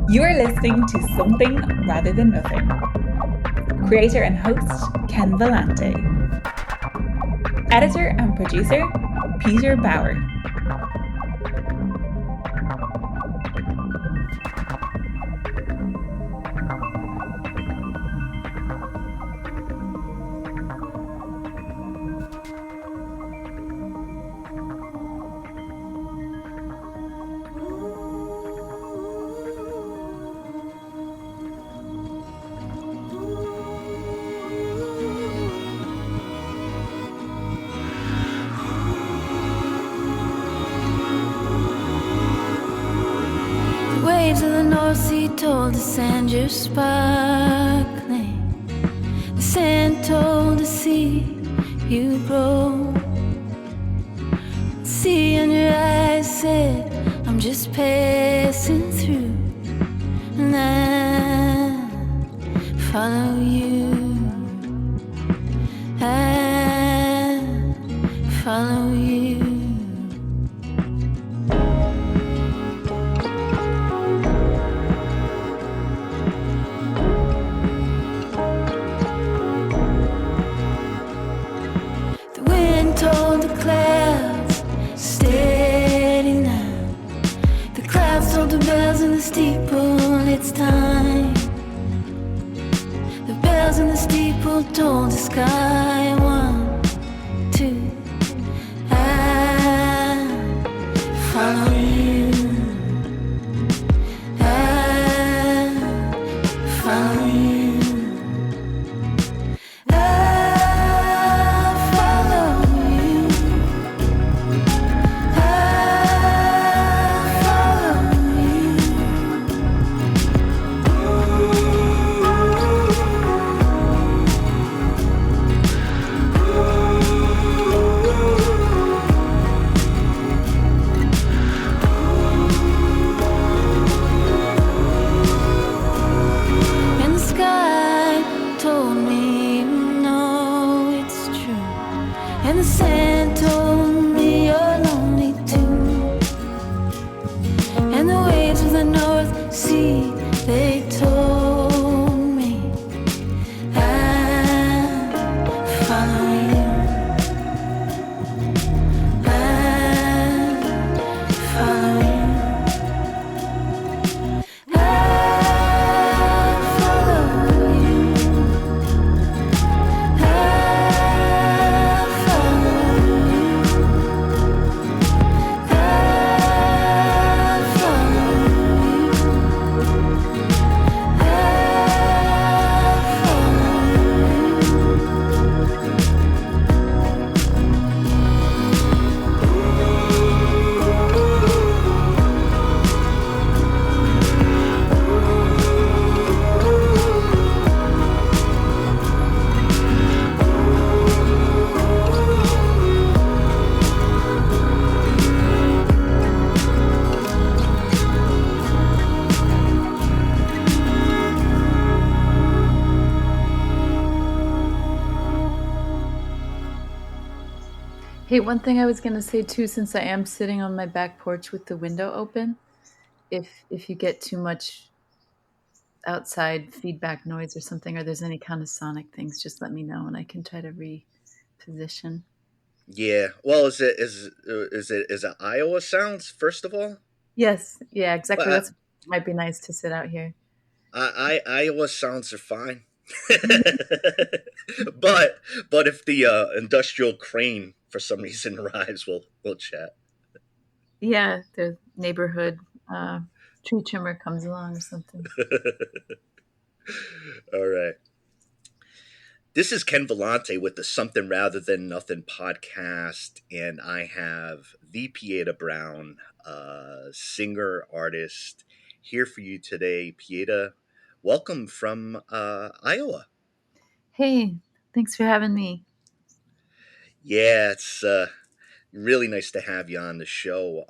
You are listening to Something Rather Than Nothing. Creator and host, Ken Vellante. Editor and producer, Peter Bauer. Waves of the North Sea told the sand you're sparkling. The sand told the sea you grow. The sea in your eyes said, I'm just passing through, and I follow you. I follow you. Told the clouds, steady now. The clouds told the bells in the steeple, it's time. The bells in the steeple told the sky, 1, 2. I follow you. I follow you. Hey, one thing I was going to say too, since I am sitting on my back porch with the window open, if you get too much outside feedback noise or something, or there's any kind of sonic things, just let me know and I can try to reposition. Yeah. Well, is it Iowa sounds first of all? Yes, yeah, exactly. Well, That's might be nice to sit out here. Iowa sounds are fine. but if the industrial crane for some reason arrives, we'll chat. Yeah, the neighborhood tree trimmer comes along or something. All right. This is Ken Vellante with the Something Rather Than Nothing podcast, and I have the Pieta Brown, singer, artist, here for you today. Pieta, welcome from Iowa. Hey, thanks for having me. Yeah, it's really nice to have you on the show.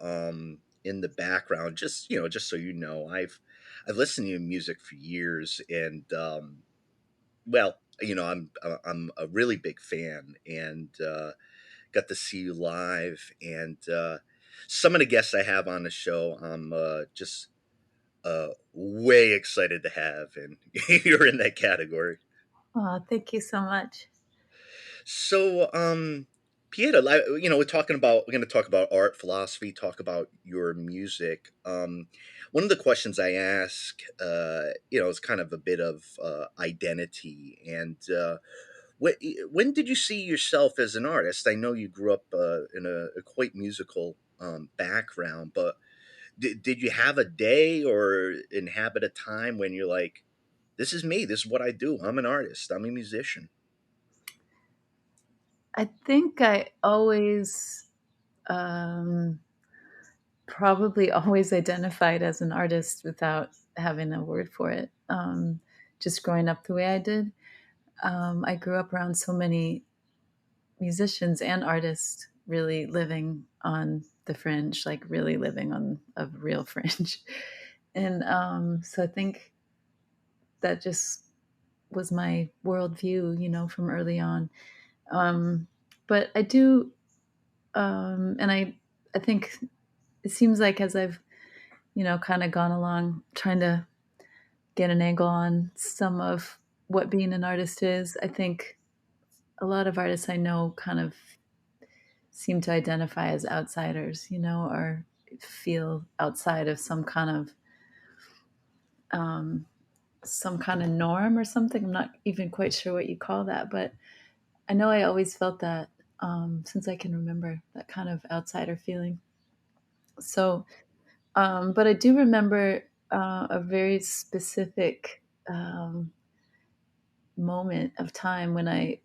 In the background, just so you know, I've listened to your music for years, and well, I'm a really big fan, and got to see you live, and some of the guests I have on the show, I'm just way excited to have, and you're in that category. Oh, thank you so much. So, Pieta, we're going to talk about art, philosophy, talk about your music. One of the questions I ask, is kind of a bit of identity. And when, when did you see yourself as an artist? I know you grew up in a quite musical background, but did you have a day or inhabit a time when you're like, this is me, this is what I do, I'm an artist, I'm a musician? I think I always, um, probably always identified as an artist without having a word for it. Just growing up the way I did. I grew up around so many musicians and artists really living on the fringe, like really living on a real fringe. And so I think that just was my worldview, from early on. Um, but I do, and I think it seems like as I've, kind of gone along trying to get an angle on some of what being an artist is, I think a lot of artists I know kind of seem to identify as outsiders, or feel outside of um, some kind of norm or something. I'm not even quite sure what you call that, but I know I always felt that since I can remember that kind of outsider feeling. So, but I do remember a very specific moment of time when I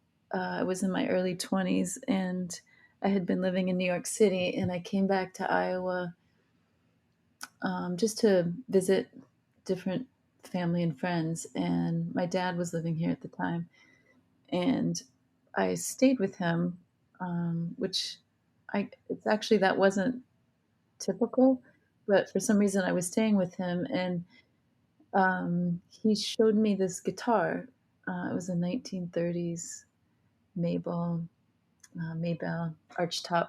was in my early 20s and I had been living in New York City and I came back to Iowa just to visit different family and friends. And my dad was living here at the time. And I stayed with him, which it's actually, that wasn't typical, but for some reason I was staying with him. And he showed me this guitar. It was a 1930s Maybell archtop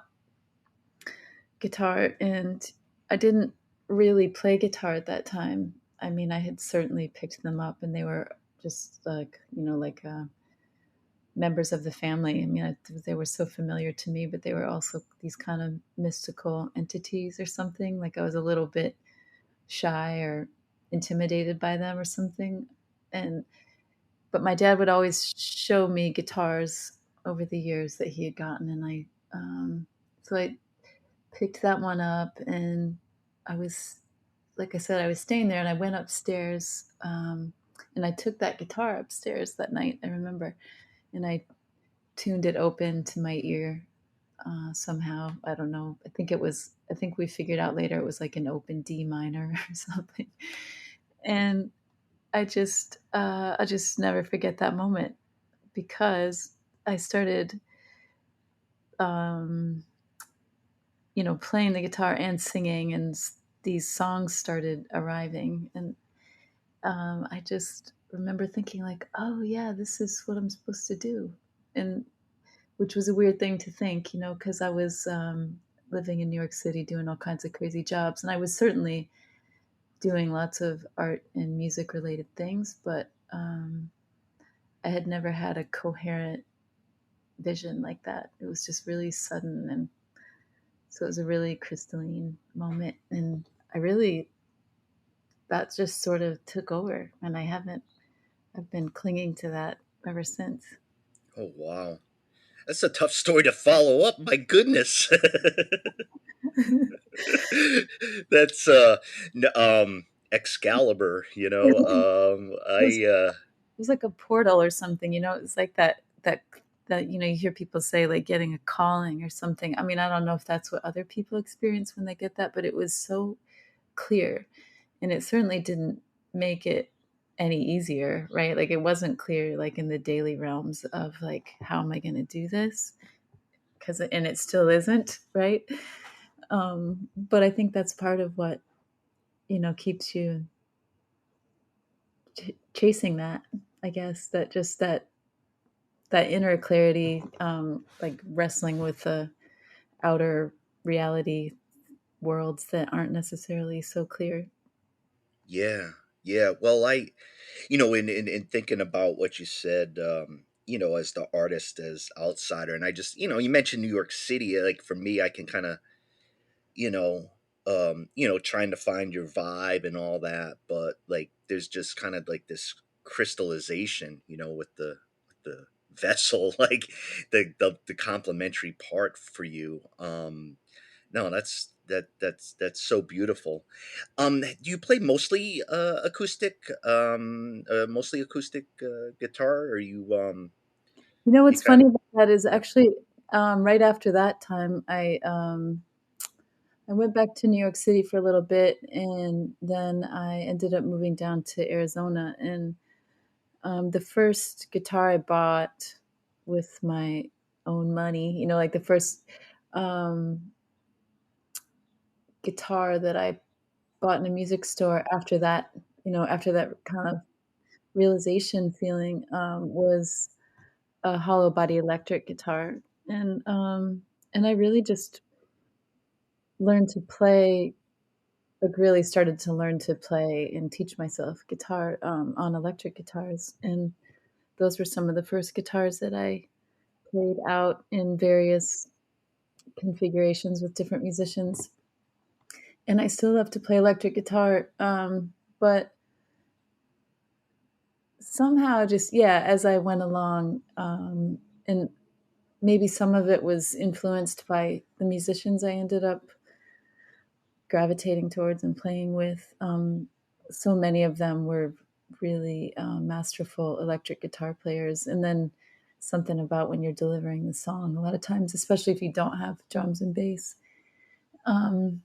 guitar, and I didn't really play guitar at that time. I mean, I had certainly picked them up, and they were just like members of the family. I mean, they were so familiar to me, but they were also these kind of mystical entities or something. Like I was a little bit shy or intimidated by them or something, and but my dad would always show me guitars over the years that he had gotten, and so I picked that one up, and I was, like I said, I was staying there, and I went upstairs, and I took that guitar upstairs that night. I remember, and I tuned it open to my ear somehow. I don't know. I think it was. I think we figured out later it was like an open D minor or something, and I just never forget that moment because I started, um, playing the guitar and singing, and these songs started arriving, and I just remember thinking like, oh yeah, this is what I'm supposed to do, and which was a weird thing to think, because I was living in New York City doing all kinds of crazy jobs, and I was certainly doing lots of art and music related things, but I had never had a coherent vision like that. It was just really sudden, and so it was a really crystalline moment, and I really, that just sort of took over, and I've been clinging to that ever since. Oh, wow. That's a tough story to follow up. My goodness. That's Excalibur, It was I it was like a portal or something, it's like that you hear people say like getting a calling or something. I mean, I don't know if that's what other people experience when they get that, but it was so clear, and it certainly didn't make it any easier, right? Like it wasn't clear like in the daily realms of like, how am I going to do this? Because and it still isn't, right? But I think that's part of what keeps you chasing that, I guess, that just that inner clarity, like wrestling with the outer reality worlds that aren't necessarily so clear. Yeah, yeah. Well, in thinking about what you said, as the artist, as outsider, and I just, you mentioned New York City. Like for me, I can kind of, you know, trying to find your vibe and all that, but like there's just kind of like this crystallization, with the vessel, like the complementary part for you. No, that's so beautiful. Do you play mostly acoustic guitar? Or You know you what's kind funny about that is yeah. actually right after that time, I went back to New York City for a little bit, and then I ended up moving down to Arizona. And the first guitar I bought with my own money, like the first um, guitar that I bought in a music store after that kind of realization feeling, was a hollow body electric guitar. And I really just learned to play like really started to learn to play and teach myself guitar on electric guitars. And those were some of the first guitars that I played out in various configurations with different musicians. And I still love to play electric guitar, but somehow just yeah, as I went along, and maybe some of it was influenced by the musicians I ended up gravitating towards and playing with. So many of them were really masterful electric guitar players. And then something about when you're delivering the song, a lot of times, especially if you don't have drums and bass, um,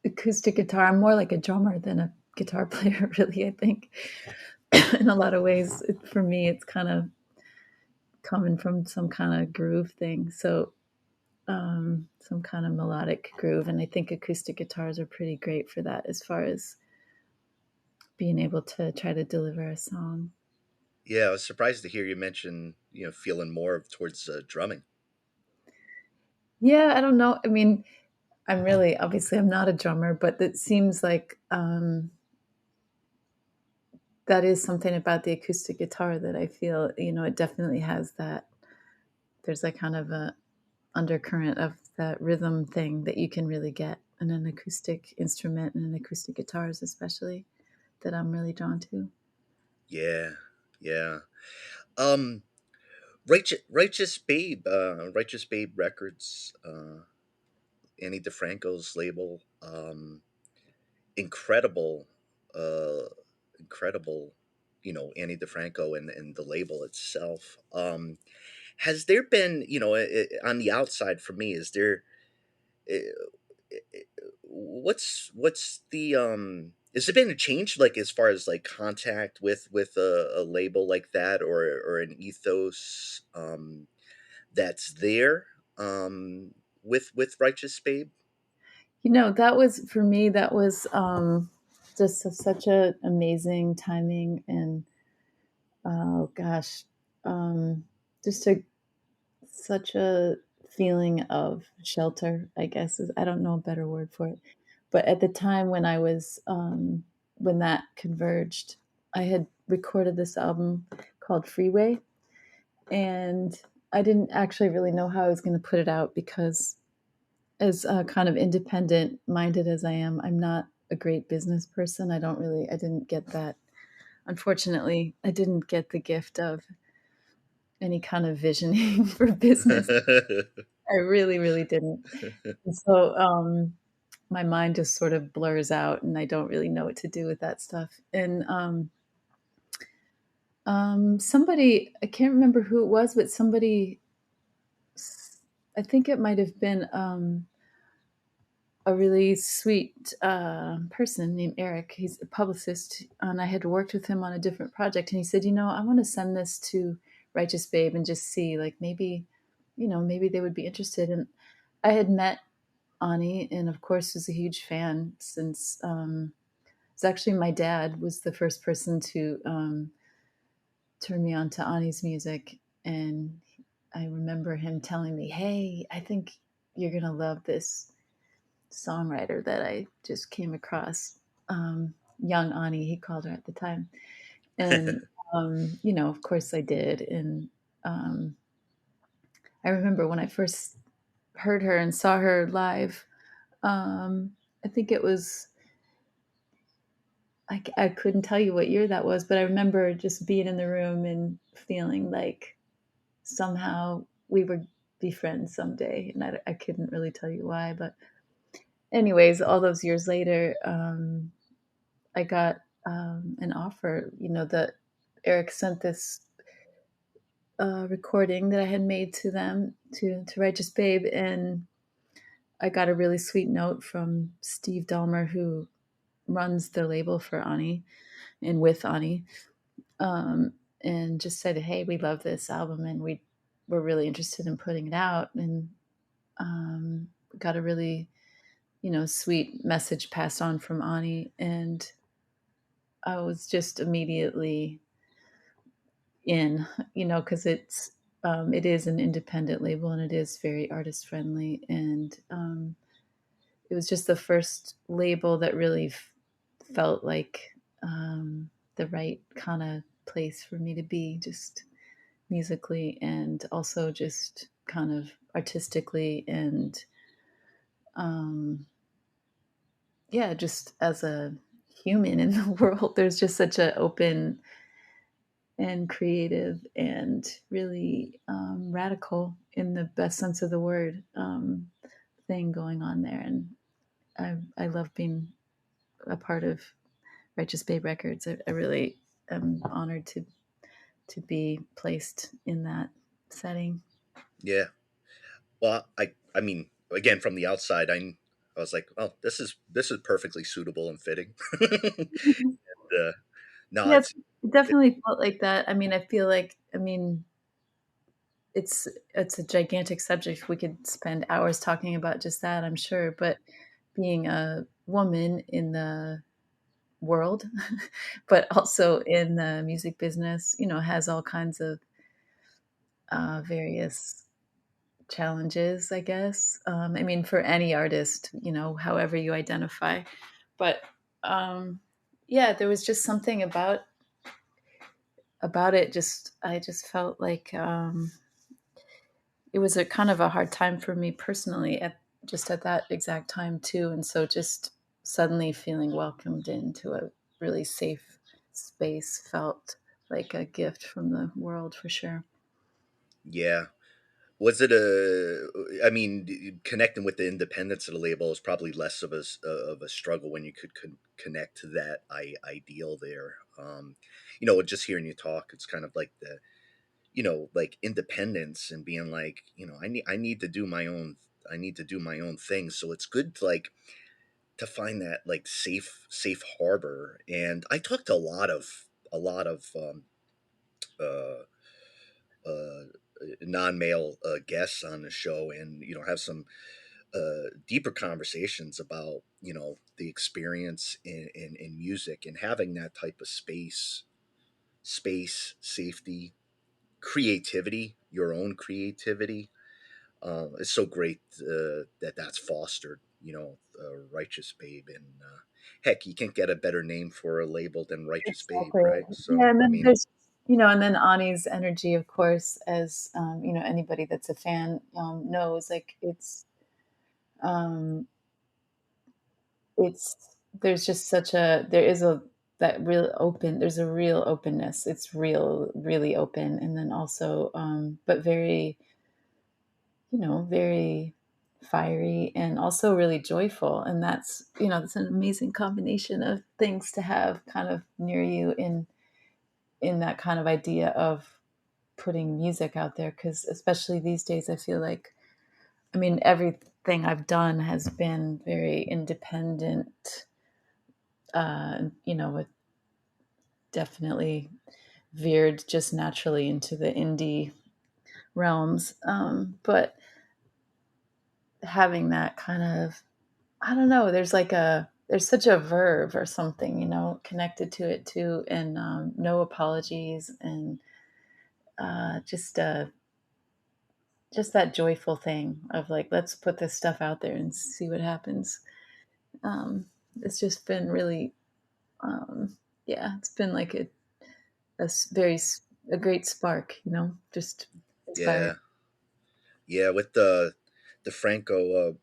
acoustic guitar, I'm more like a drummer than a guitar player, really, I think. In a lot of ways, for me, it's kind of coming from some kind of groove thing. So some kind of melodic groove. And I think acoustic guitars are pretty great for that as far as being able to try to deliver a song. Yeah, I was surprised to hear you mention, feeling more towards drumming. Yeah, I don't know. I mean, obviously, I'm not a drummer, but it seems like that is something about the acoustic guitar that I feel, it definitely has that. There's like kind of a undercurrent of that rhythm thing that you can really get in an acoustic instrument and an acoustic guitars, especially that I'm really drawn to. Yeah, yeah. Um, Righteous Babe Records, Annie DeFranco's label. Incredible, uh, incredible. Annie DeFranco and the label itself. Has there been, on the outside for me, is there, what's the has there been a change, like as far as like contact with a label like that, or an ethos that's there with Righteous Babe? That was for me. That was just such a amazing timing, and oh gosh, um, just a such a feeling of shelter. I guess I don't know a better word for it, but at the time when that converged, I had recorded this album called Freeway, and I didn't actually really know how I was going to put it out because as kind of independent minded as I am, I'm not a great business person. I didn't get that. Unfortunately, I didn't get the gift of any kind of visioning for business. I really, really didn't. And so my mind just sort of blurs out and I don't really know what to do with that stuff. And somebody, I can't remember who it was, but I think it might have been a really sweet person named Eric. He's a publicist, and I had worked with him on a different project. And he said, I want to send this to Righteous Babe and just see, like, maybe they would be interested. And I had met Ani, and of course, was a huge fan since it's actually my dad was the first person to turn me on to Ani's music. And I remember him telling me, "Hey, I think you're gonna love this songwriter that I just came across." young Ani, he called her at the time. And, you know, of course I did. And um, I remember when I first heard her and saw her live, I think it was, I couldn't tell you what year that was, but I remember just being in the room and feeling like somehow we would be friends someday. And I couldn't really tell you why. But, anyways, all those years later, I got an offer, you know, that Eric sent this recording that I had made to them to Righteous Babe, and I got a really sweet note from Steve Dahmer, who runs the label for Ani and with Ani, and just said, "Hey, we love this album, and we're really interested in putting it out." And got a really, you know, sweet message passed on from Ani, and I was just immediately in, you know, because it is an independent label and it is very artist friendly, and it was just the first label that really felt like the right kind of place for me to be, just musically and also just kind of artistically, and um, yeah, just as a human in the world. There's just such an open and creative and really radical, in the best sense of the word, thing going on there. And I love being a part of Righteous Babe Records. I really am honored to be placed in that setting. Yeah. Well, I mean, again, from the outside, I was like, oh, this is perfectly suitable and fitting. uh, no, Yeah, it definitely felt like that. I mean, I feel like, I mean, it's a gigantic subject. We could spend hours talking about just that, I'm sure. But being a woman in the world, but also in the music business, you know, has all kinds of various challenges, I guess. I mean, for any artist, you know, however you identify. But yeah, there was just something about it. Just I just felt like it was a kind of a hard time for me personally at just at that exact time too, and so just suddenly feeling welcomed into a really safe space felt like a gift from the world for sure. yeah. Was it I mean, connecting with the independence of the label is probably less of a struggle when you could connect to that ideal there. Just hearing you talk, it's kind of like like independence and being like, I need to do my own, I need to do my own thing. So it's good to like to find that like safe harbor. And I talked to a lot of uh, uh, non-male guests on the show, and have some deeper conversations about the experience in music and having that type of space, safety, creativity, your own creativity. It's so great that that's fostered. Righteous Babe, and heck, you can't get a better name for a label than Righteous Babe, Exactly. right? Yeah, So and I then mean, there's, you know, and then Ani's energy, of course, as you know, anybody that's a fan knows, like um, it's there's just such a there is a that real open there's a real openness. It's really open, and then also but very, you know, very fiery and also really joyful, and that's, you know, that's an amazing combination of things to have kind of near you in that kind of idea of putting music out there, because especially these days I feel like, I mean, everything I've done has been very independent, you know, it definitely veered just naturally into the indie realms, but having that kind of, I don't know, there's such a verve or something, you know, connected to it too, and no apologies, and uh, just uh, just that joyful thing of like, let's put this stuff out there and see what happens. um, it's just been really um, yeah, it's been like very a great spark, just inspiring. Yeah, yeah. With the Franco,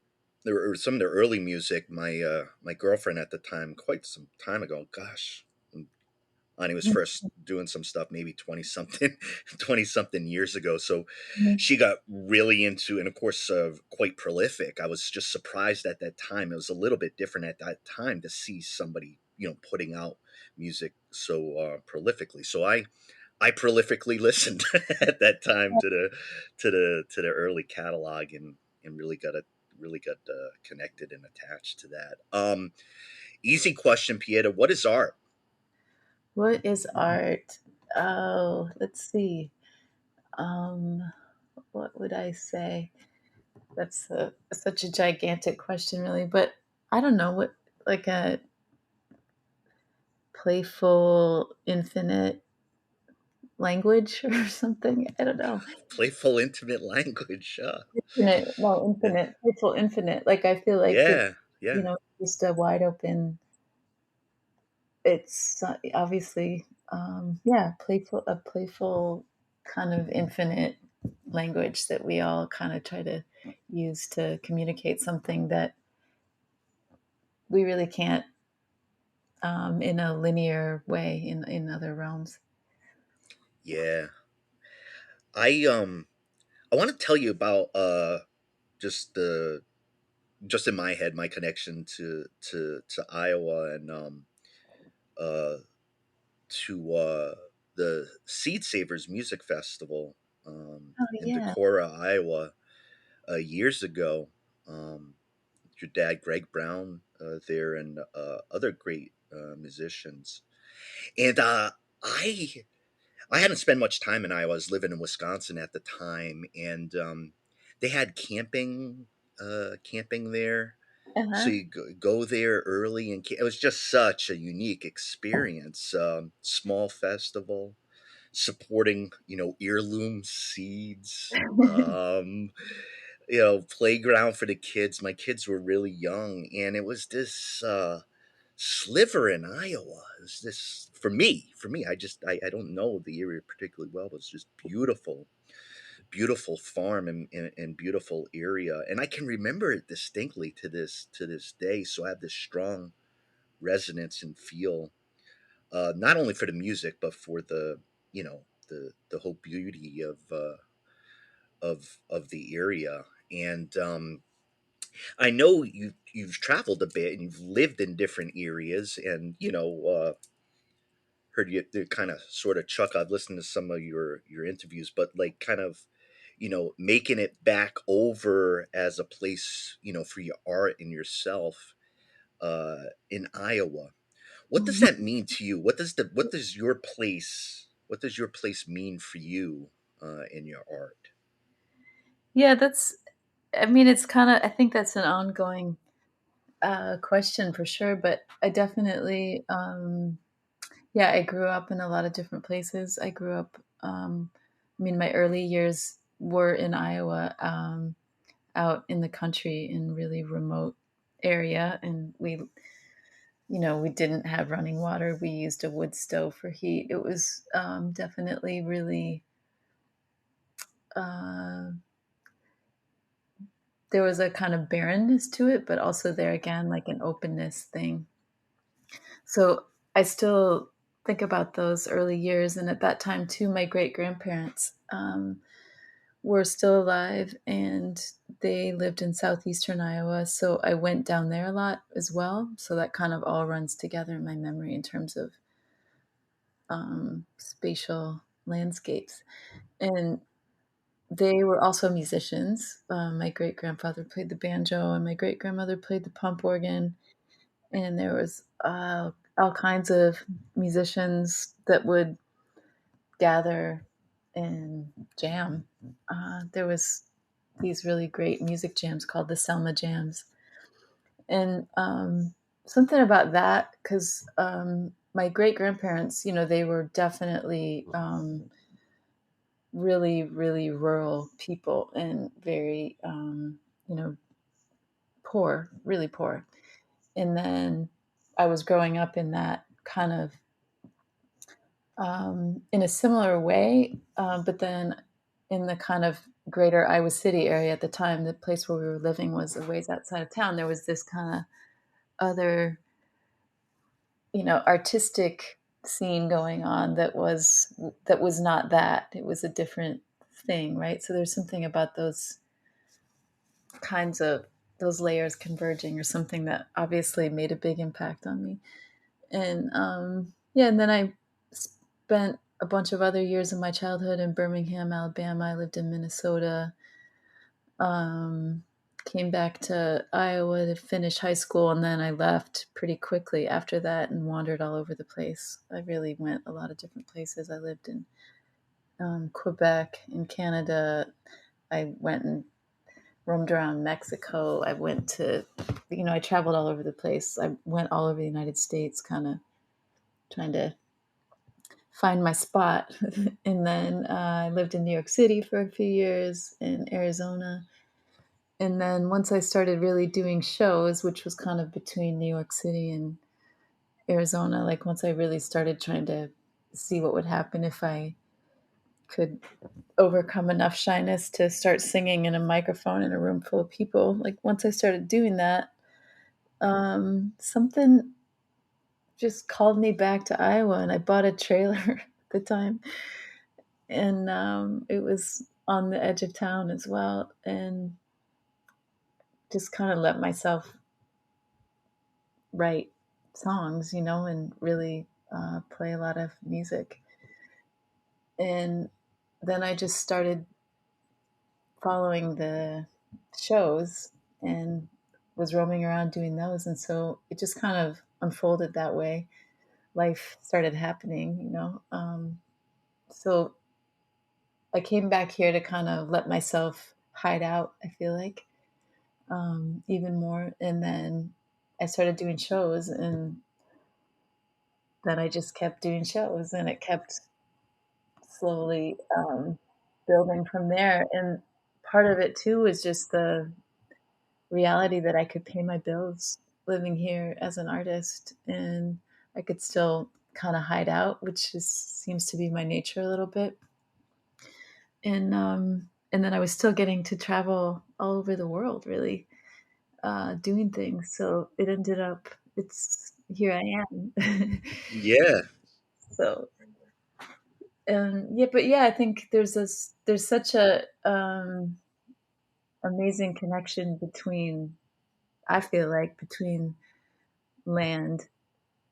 there were some of the early music. My girlfriend at the time, quite some time ago. Gosh, when he was first doing some stuff, maybe 20 something, 20 something years ago. So Mhm. she got really into, and of course, quite prolific. I was just surprised at that time. It was a little bit different at that time to see somebody, putting out music so prolifically. So I prolifically listened at that time to the early catalog, and really got connected and attached to that. Easy question, Pieta. What is art? What is art? Oh, let's see. Um, what would I say? That's such a gigantic question, really. But I don't know what, like a playful, infinite language or something. I don't know. Playful, intimate language. Infinite, no, Yeah, infinite, playful, infinite. Like I feel like it's, yeah, yeah, just a wide open. It's obviously, yeah, a playful kind of infinite language that we all kind of try to use to communicate something that we really can't, in a linear way in other realms. yeah. I want to tell you about just the just in my head my connection to Iowa, and uh to the Seed Savers Music Festival Oh in yeah. Decorah, Iowa, years ago. Um, your dad, Greg Brown, there, and other great musicians. And I I hadn't spent much time in Iowa. I was living in Wisconsin at the time, and they had camping there. So Uh-huh. you go there early, and it was just such a unique experience. Small festival, supporting heirloom seeds. Playground for the kids. My kids were really young, and it was this sliver in Iowa. It was this for me. I don't know the area particularly well, but it's just beautiful, beautiful farm, and beautiful area, and I can remember it distinctly to this day. So I have this strong resonance and feel, not only for the music, but for the whole beauty of the area. And I know you've traveled a bit and you've lived in different areas, and heard you kind of sort of chuck. I've listened to some of your interviews, but like kind of making it back over as a place for your art and yourself in Iowa. What does that mean to you? What does your place mean for you in your art? Yeah, that's. I mean, it's kind of. I think that's an ongoing question for sure. But I definitely, yeah, I grew up in a lot of different places. I grew up. I mean, my early years were in Iowa, out in the country in really remote area, and we didn't have running water. We used a wood stove for heat. It was, definitely really. Uh, there was a kind of barrenness to it, but also there again, like an openness thing. So I still think about those early years. And at that time, too, my great grandparents, were still alive and they lived in southeastern Iowa. So I went down there a lot as well. So that kind of all runs together in my memory in terms of, spatial landscapes. And they were also musicians. My great grandfather played the banjo, and my great grandmother played the pump organ. And there was, all kinds of musicians that would gather and jam. There was these really great music jams called the Selma Jams, and, something about that because, my great grandparents, they were definitely, really, really rural people and very, you know, poor, really poor. And then I was growing up in that kind of in a similar way, but then in the kind of greater Iowa City area at the time, the place where we were living was a ways outside of town. There was this kind of other, artistic scene going on that was not that. It was a different thing, right? So there's something about kinds of those layers converging or something that obviously made a big impact on me. And yeah, and then I spent a bunch of other years of my childhood in Birmingham, Alabama. I lived in Minnesota. Came back to Iowa to finish high school, and then I left pretty quickly after that and wandered all over the place. I really went a lot of different places. I lived in Quebec, in Canada. I went and roamed around Mexico. I went to, I traveled all over the place. I went all over the United States, kind of trying to find my spot. And then I lived in New York City for a few years, in Arizona. And then once I started really doing shows, which was kind of between New York City and Arizona, like once I really started trying to see what would happen if I could overcome enough shyness to start singing in a microphone in a room full of people, like once I started doing that, something just called me back to Iowa, and I bought a trailer at the time, and it was on the edge of town as well, and just kind of let myself write songs, and really play a lot of music. And then I just started following the shows and was roaming around doing those. And so it just kind of unfolded that way. Life started happening. So I came back here to kind of let myself hide out, I feel like, even more. And then I started doing shows, and then I just kept doing shows, and it kept slowly building from there. And part of it too was just the reality that I could pay my bills living here as an artist, and I could still kind of hide out, which seems to be my nature a little bit. And then I was still getting to travel all over the world, really, doing things. So it ended up, it's here I am. Yeah. So yeah, but yeah, I think there's such a amazing connection between, I feel like, between land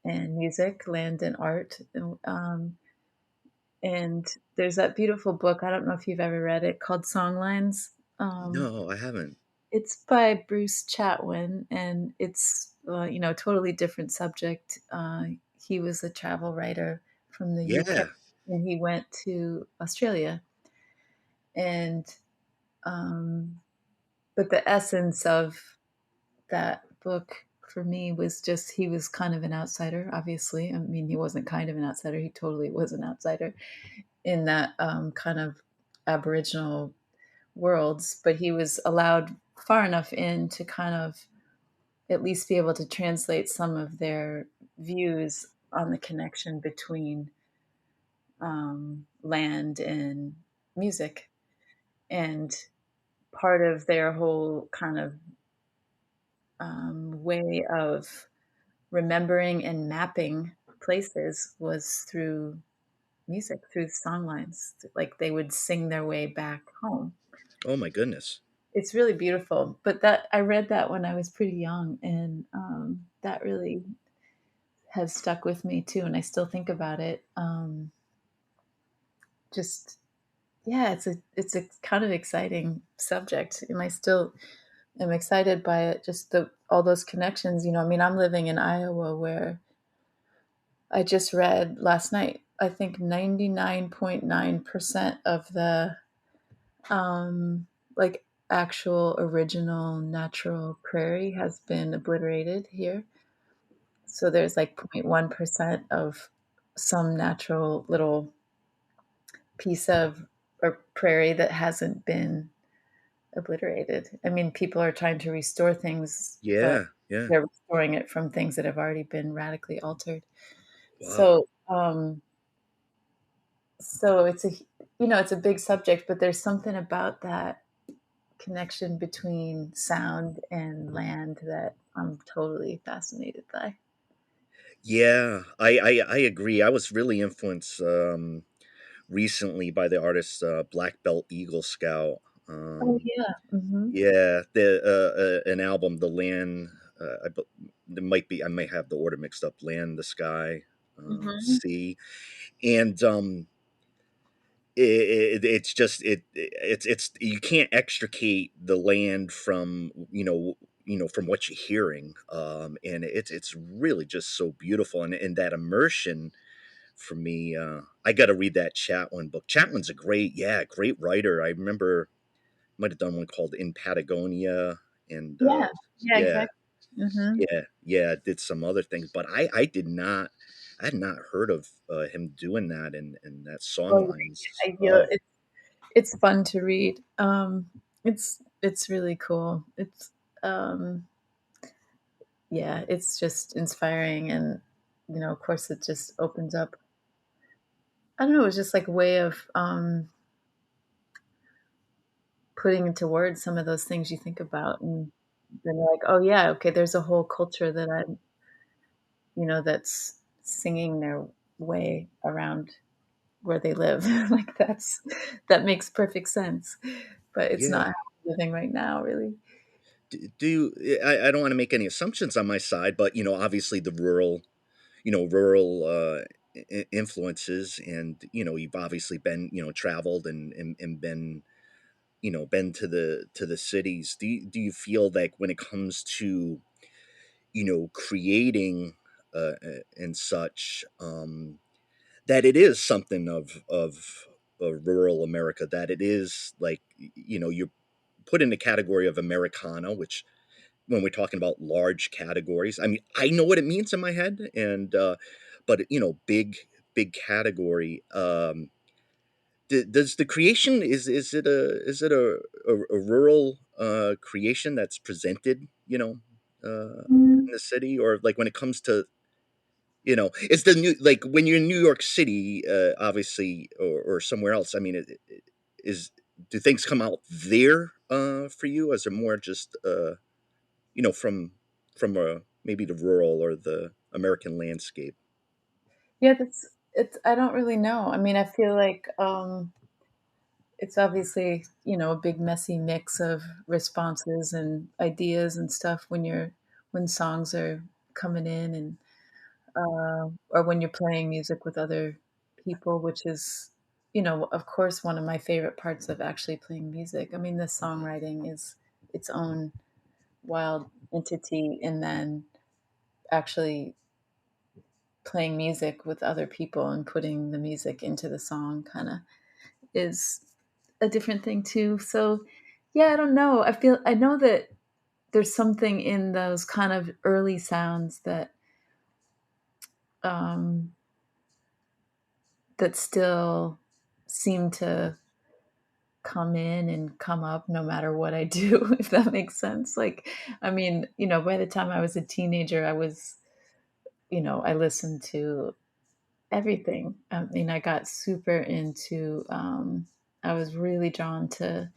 and music, land and art. And there's that beautiful book, I don't know if you've ever read it, called Songlines. No, I haven't. It's by Bruce Chatwin, and it's totally different subject. He was a travel writer from the UK, Yeah. and he went to Australia. And but the essence of that book for me was just, he was kind of an outsider, obviously. I mean, he wasn't kind of an outsider, he totally was an outsider in that kind of Aboriginal worlds, but he was allowed far enough in to kind of at least be able to translate some of their views on the connection between land and music. And part of their whole kind of way of remembering and mapping places was through music, through songlines. Like they would sing their way back home. Oh my goodness. It's really beautiful. But that, I read that when I was pretty young, and that really has stuck with me too. And I still think about it. Just yeah, it's a kind of exciting subject, and I still am excited by it. Just all those connections. I mean, I'm living in Iowa, where I just read last night, I think 99.9% of the like actual original natural prairie has been obliterated here. So there's like 0.1% of some natural little piece of or prairie that hasn't been obliterated. I mean, people are trying to restore things, but Yeah. Yeah. they're restoring it from things that have already been radically altered. Wow. So, so it's a, it's a big subject, but there's something about that connection between sound and land that I'm totally fascinated by. Yeah, I agree. I was really influenced recently by the artist Black Belt Eagle Scout. Oh Um, yeah. Mm-hmm. yeah, an album, The Land. It might be. I might have the order mixed up. Land, the Sky, Mm-hmm. Sea, and it's just it's you can't extricate the land from from what you're hearing, and it's really just so beautiful, and that immersion for me. I got to read that Chatwin book. Chatwin's a great writer. I remember might have done one called In Patagonia, and Yeah. Yeah. yeah, Exactly. Mm-hmm. yeah, did some other things, but I did not. I had not heard of him doing that, and that song Oh, lines. yeah. It's fun to read. It's really cool. Um, yeah, it's just inspiring, and of course, it just opens up. I don't know. It's just like a way of putting into words some of those things you think about, and then you're like, oh yeah, okay. There's a whole culture that that's singing their way around where they live. Like that makes perfect sense, but it's not Yeah. how we're living right now, really. Do you, I don't want to make any assumptions on my side, but obviously the rural influences, and you've obviously been traveled and been been to the cities. Do you feel like when it comes to creating and such, that it is something of rural America, that it is like you're put in the category of Americana, which when we're talking about large categories, I mean, I know what it means in my head, and but big category. Does the creation, is it a rural creation that's presented Mm. in the city, or like when it comes to it's the new, like when you're in New York City, obviously, or somewhere else. I mean, is do things come out there for you, as a more just from maybe the rural or the American landscape? Yeah, that's it's. I don't really know. I mean, I feel like it's obviously a big messy mix of responses and ideas and stuff when songs are coming in, and or when you're playing music with other people, which is of course one of my favorite parts of actually playing music. I mean, the songwriting is its own wild entity, and then actually playing music with other people and putting the music into the song kind of is a different thing too. So yeah, I don't know. I know that there's something in those kind of early sounds um, that still seem to come in and come up no matter what I do, if that makes sense. Like, I mean, by the time I was a teenager, I listened to everything. I mean, I got super into, I was really drawn to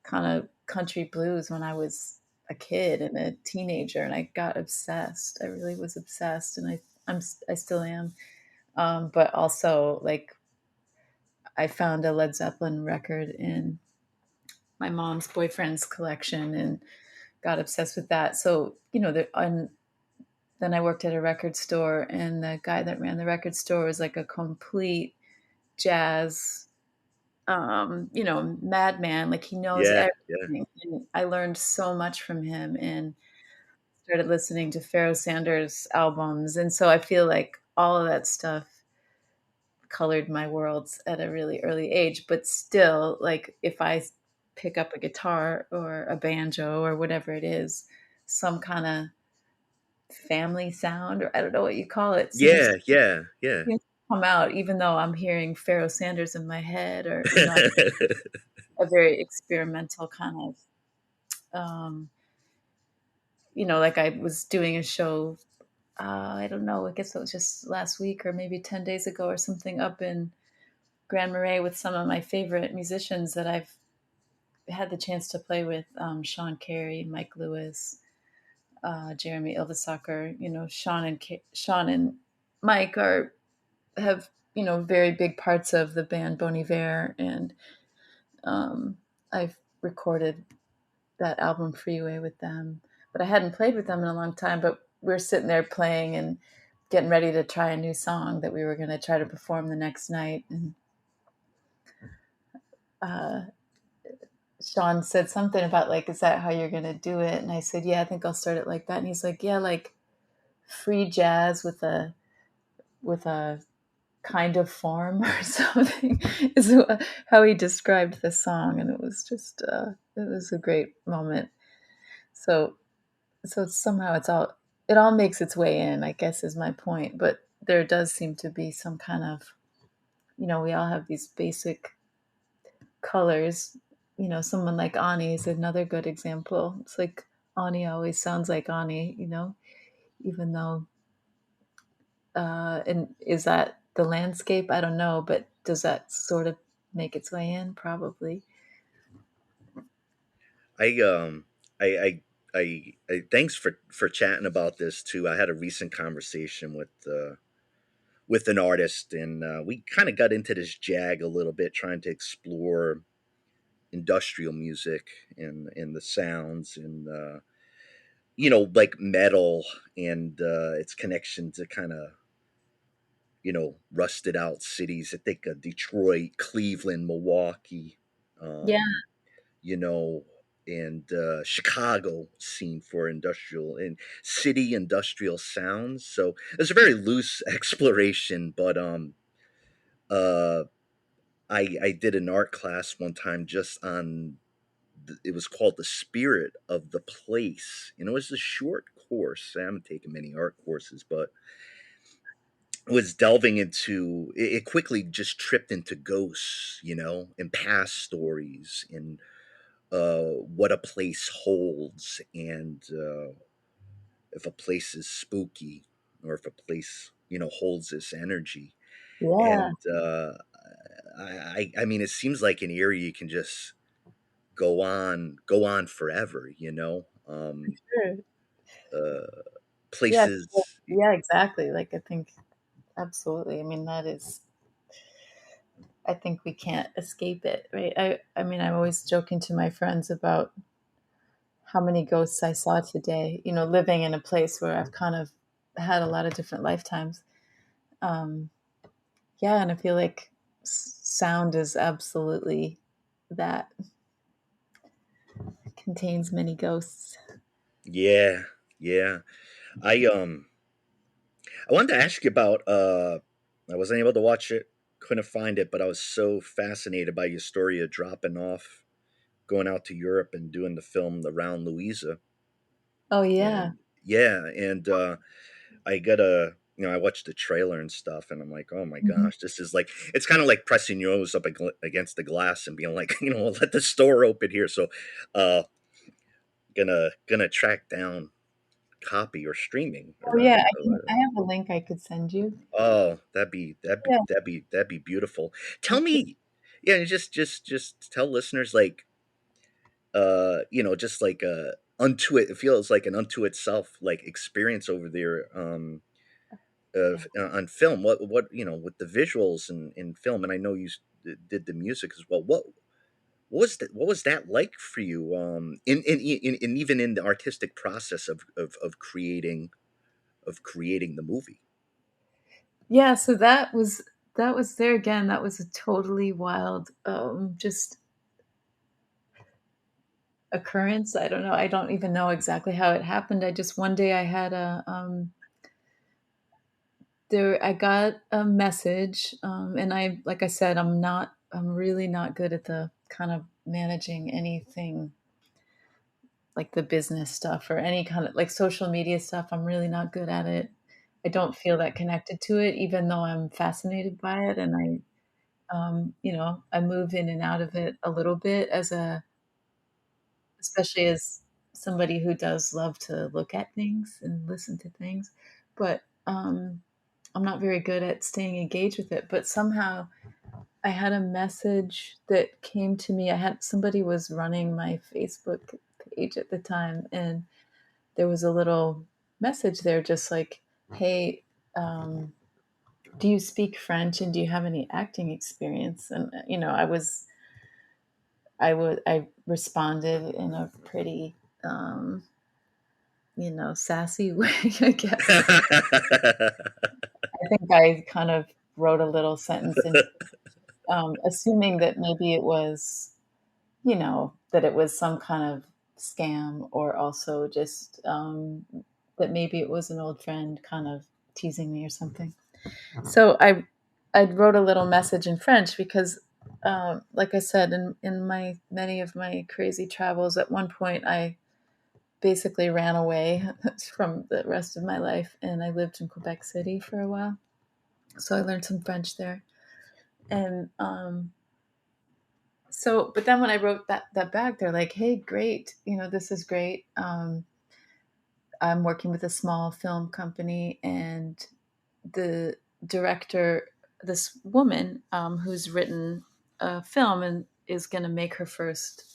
kind of country blues when I was a kid and a teenager, and I got obsessed. I really was obsessed, and I still am. But also, like, I found a Led Zeppelin record in my mom's boyfriend's collection and got obsessed with that. So, then I worked at a record store, and the guy that ran the record store was like a complete jazz, madman. Like, he knows Yeah, yeah, everything. And I learned so much from him, and started listening to Pharoah Sanders albums. And so I feel like all of that stuff colored my worlds at a really early age. But still, like, if I pick up a guitar or a banjo or whatever it is, some kind of family sound, or I don't know what you call it, yeah, yeah, yeah. seems to come out, even though I'm hearing Pharoah Sanders in my head, or a very experimental kind of, like I was doing a show I don't know, I guess it was just last week or maybe 10 days ago or something, up in Grand Marais with some of my favorite musicians that I've had the chance to play with, Sean Carey, Mike Lewis, Jeremy Ilvasacker. You know, Sean and Mike are have, you know, very big parts of the band Bon Iver, and I've recorded that album Freeway with them, but I hadn't played with them in a long time. But we're sitting there playing and getting ready to try a new song that we were going to try to perform the next night, and uh, Sean said something about like, "Is that how you're going to do it?" And I said, "Yeah, I think I'll start it like that." And he's like, "Yeah, like free jazz with a kind of form or something," is how he described the song, and it was just it was a great moment. So somehow it all makes its way in, I guess, is my point. But there does seem to be some kind of, you know, we all have these basic colors. You know, someone like Ani is another good example. It's like Ani always sounds like Ani, you know, even though and is that the landscape? I don't know, but does that sort of make its way in? Probably. I thanks for chatting about this too. I had a recent conversation with an artist, and we kind of got into this jag a little bit, trying to explore industrial music and the sounds, and like metal and its connection to kind of rusted out cities. I think Detroit, Cleveland, Milwaukee, Yeah. um, you know, and Chicago scene for industrial and city industrial sounds. So it's a very loose exploration, but uh, I did an art class one time just on it was called The Spirit of the Place, and it was a short course. I haven't taken many art courses, but was delving into it quickly just tripped into ghosts, and past stories, and what a place holds, and if a place is spooky, or if a place holds this energy. Yeah. And I mean, it seems like an area you can just go on forever, Sure. uh Yeah. places. Yeah, exactly. Like, I think absolutely. I mean, I think we can't escape it, right? I mean, I'm always joking to my friends about how many ghosts I saw today, you know, living in a place where I've kind of had a lot of different lifetimes. Um, yeah, and I feel like sound is absolutely that. It contains many ghosts. Yeah, yeah. I wanted to ask you about I wasn't able to watch it, couldn't find it, but I was so fascinated by your story of dropping off, going out to Europe and doing the film Around Louisa. Oh yeah. And yeah, and I got a I watched the trailer and stuff, and I'm like, oh my Mhm. gosh, this is like, it's kind of like pressing your nose up against the glass and being like, let the store open here. So, uh, gonna track down copy or streaming Oh yeah, around. I have a link I could send you. Oh, that'd be beautiful. Tell Yeah. me, yeah, just tell listeners, like, just like unto it feels like an unto itself like experience over there, Yeah. on film. What with the visuals and film, and I know you did the music as well. What was that like for you, in even in the artistic process of creating the movie? Yeah, so that was there again. That was a totally wild, just occurrence. I don't know. I don't even know exactly how it happened. I just one day I had a there I got a message, and I like I said, I'm really not good at the kind of managing anything like the business stuff or any kind of like social media stuff. I'm really not good at it. I don't feel that connected to it, even though I'm fascinated by it, and you know, I move in and out of it a little bit especially as somebody who does love to look at things and listen to things. but I'm not very good at staying engaged with it. But somehow I had a message that came to me. Somebody was running my Facebook page at the time, and there was a little message there, just like, "Hey, um, do you speak French, and do you have any acting experience?" And I responded in a pretty sassy way, I guess. I think I kind of wrote a little sentence, and assuming that maybe it was, that it was some kind of scam, or also just that maybe it was an old friend kind of teasing me or something. So I wrote a little message in French because, like I said, in my many of my crazy travels, at one point I basically ran away from the rest of my life, and I lived in Quebec City for a while. So I learned some French there, and but then when I wrote that back, they're like, "Hey, great, this is great. I'm working with a small film company, and the director, this woman who's written a film and is going to make her first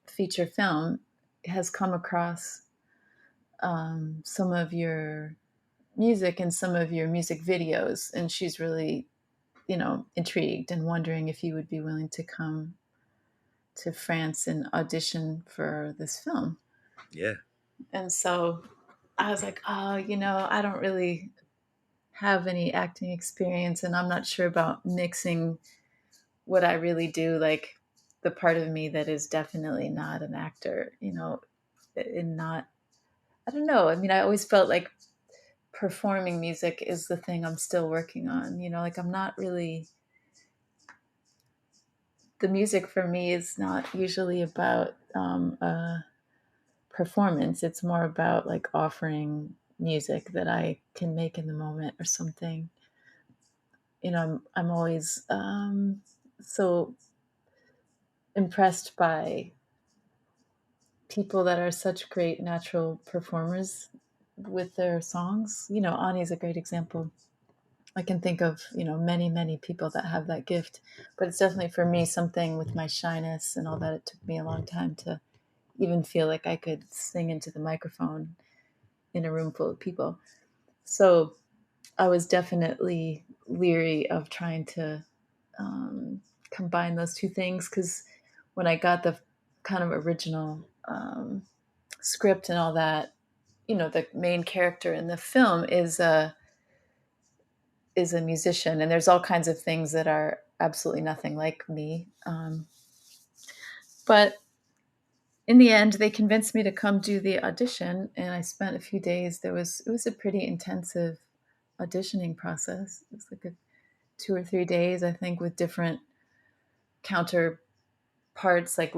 feature film, has come across some of your music and some of your music videos, and she's really, intrigued and wondering if you would be willing to come to France and audition for this film." Yeah. And so I was like, "Oh, I don't really have any acting experience, and I'm not sure about mixing what I really do, like the part of me that is definitely not an actor, and not, I don't know. I mean, I always felt like performing music is the thing I'm still working on, like I'm not really, the music for me is not usually about performance. It's more about like offering music that I can make in the moment or something. I'm always so impressed by people that are such great natural performers with their songs. Ani's a great example. I can think of, many, many people that have that gift, but it's definitely for me something with my shyness and all that. It took me a long time to even feel like I could sing into the microphone in a room full of people. So I was definitely leery of trying to combine those two things, because when I got the kind of original script and all that, the main character in the film is a musician, and there's all kinds of things that are absolutely nothing like me. But in the end, they convinced me to come do the audition, and I spent a few days. It was a pretty intensive auditioning process. It was like 2 or 3 days, I think, with different counterparts, like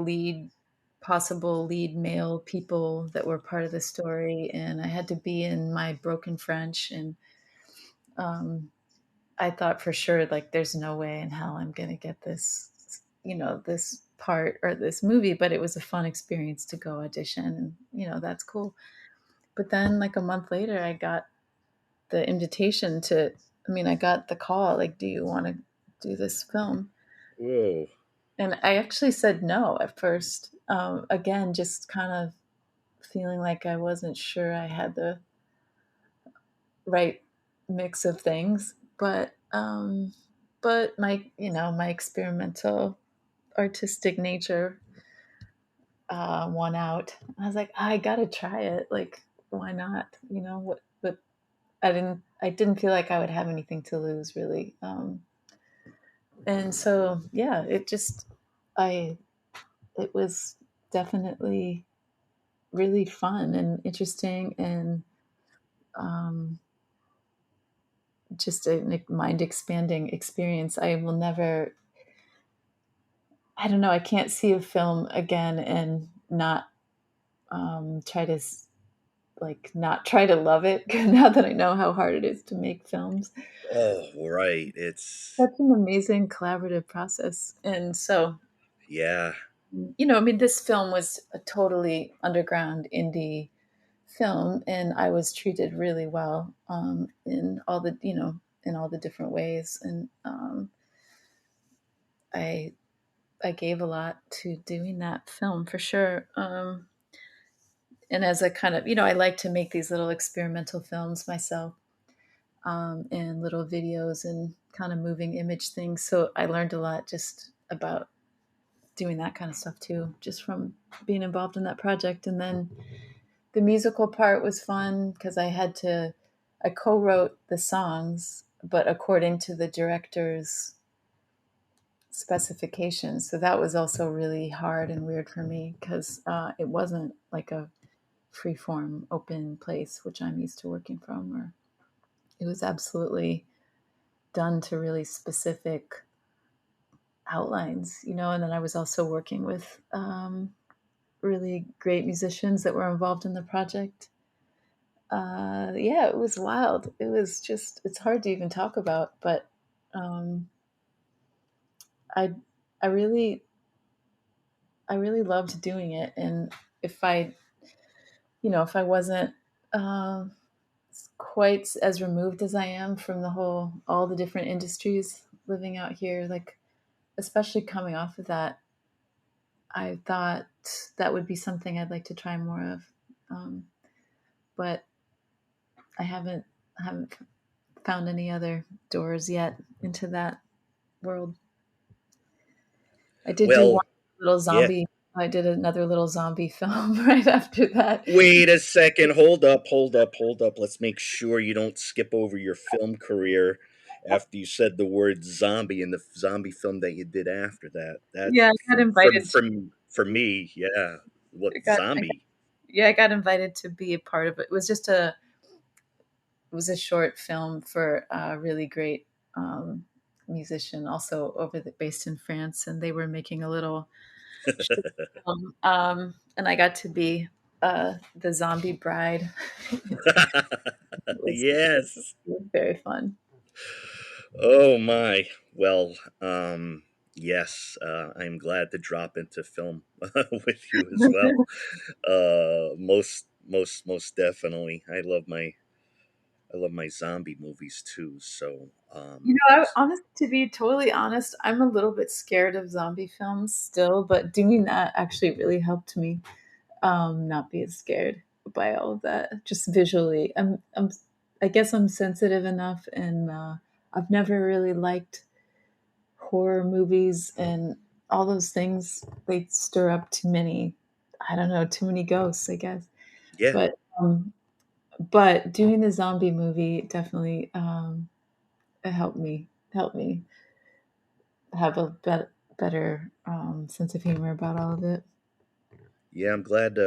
possible lead male people that were part of the story, and I had to be in my broken French, and I thought for sure, like, there's no way in hell I'm going to get this, this part or this movie, but it was a fun experience to go audition, and, that's cool. But then, like, a month later, I got the invitation I got the call, like, "Do you want to do this film?" Whoa. And I actually said no at first. Again, just kind of feeling like I wasn't sure I had the right mix of things, but my experimental artistic nature won out. I was like, I gotta try it. Like, why not? What? But I didn't feel like I would have anything to lose, really. And so, yeah, I it was definitely really fun and interesting, and um, just a mind expanding experience. I will never, I don't know, I can't see a film again and not try to not try to love it now that I know how hard it is to make films. Oh, right. It's, Such an amazing collaborative process. And so, yeah. this film was a totally underground indie film, and I was treated really well in all the in all the different ways, and I I gave a lot to doing that film for sure. And as a kind of I like to make these little experimental films myself, and little videos and kind of moving image things. So I learned a lot just about doing that kind of stuff too, just from being involved in that project. And then the musical part was fun because I co-wrote the songs, but according to the director's specifications. So that was also really hard and weird for me because it wasn't like a free form open place, which I'm used to working from, where it was absolutely done to really specific outlines, and then I was also working with really great musicians that were involved in the project. Yeah, it was wild. It was just, it's hard to even talk about, but um, I, I really, I really loved doing it. And if I, if I wasn't uh, quite as removed as I am from all the different industries living out here, like, especially coming off of that, I thought that would be something I'd like to try more of. Um, but I haven't found any other doors yet into that world. I did do one Well, little yeah. zombie. I did another little zombie film right after that. Wait a second. Hold up, hold up, hold up. Let's make sure you don't skip over your film career after you said the word zombie in the zombie film that you did after that. That Yeah, I got invited. for me, yeah. What I got, zombie? yeah, I got invited to be a part of it. It was a short film for a really great um, musician, also based in France, and they were making a little short film, and I got to be the zombie bride. It Yes. was very fun. Oh my. Well, yes, I'm glad to drop into film with you as well. Most definitely. I love my zombie movies too. So, To be totally honest, I'm a little bit scared of zombie films still, but doing that actually really helped me not be as scared by all of that. Just visually, I guess I'm sensitive enough, and I've never really liked horror movies and all those things. They stir up too many, I don't know, too many ghosts, I guess. yeah, But but doing the zombie movie definitely it helped me have a better sense of humor about all of it. yeah. I'm glad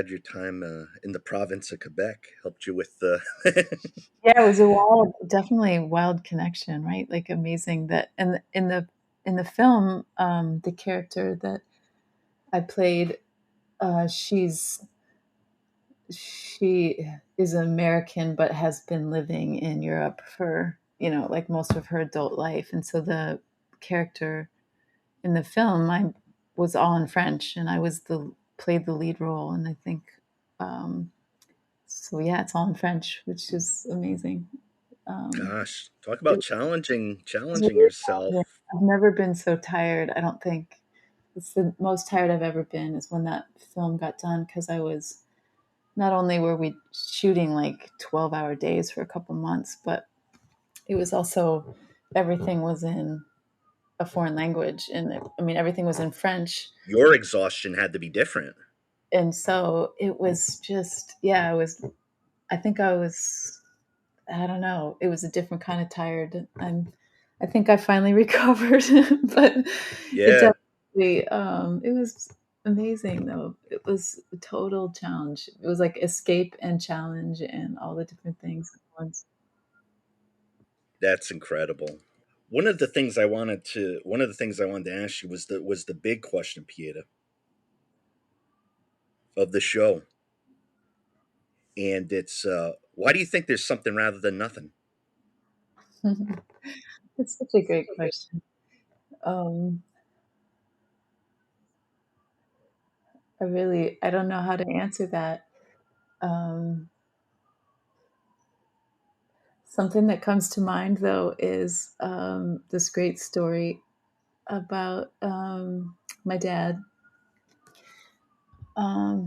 your time in the province of Quebec helped you with the. Yeah, it was definitely a wild connection, right? Like amazing that, and in the film, the character that I played, she's she is American but has been living in Europe for like most of her adult life, and so the character in the film I was all in French, and I was the played the lead role, and I think um, so. Yeah, it's all in French, which is amazing. Um, Gosh, talk it about was challenging really yourself. challenging. I've never been so tired. I don't think it's the most tired I've ever been is when that film got done, because I was not only were we shooting like 12-hour days for a couple months, but it was also everything was in a foreign language, and I mean everything was in French, Your exhaustion had to be different. and so it was just yeah. It was. I think I was. I don't know. It was a different kind of tired. I think I finally recovered, but it Yeah, definitely. It was amazing though. It was a total challenge. It was like escape and challenge and all the different things at once. that's incredible. One of the things I wanted to ask you was the big question, Pieta, of the show, and it's why do you think there's something rather than nothing? It's such a great question. Um, I don't know how to answer that. Um, Something that comes to mind though is this great story about my dad.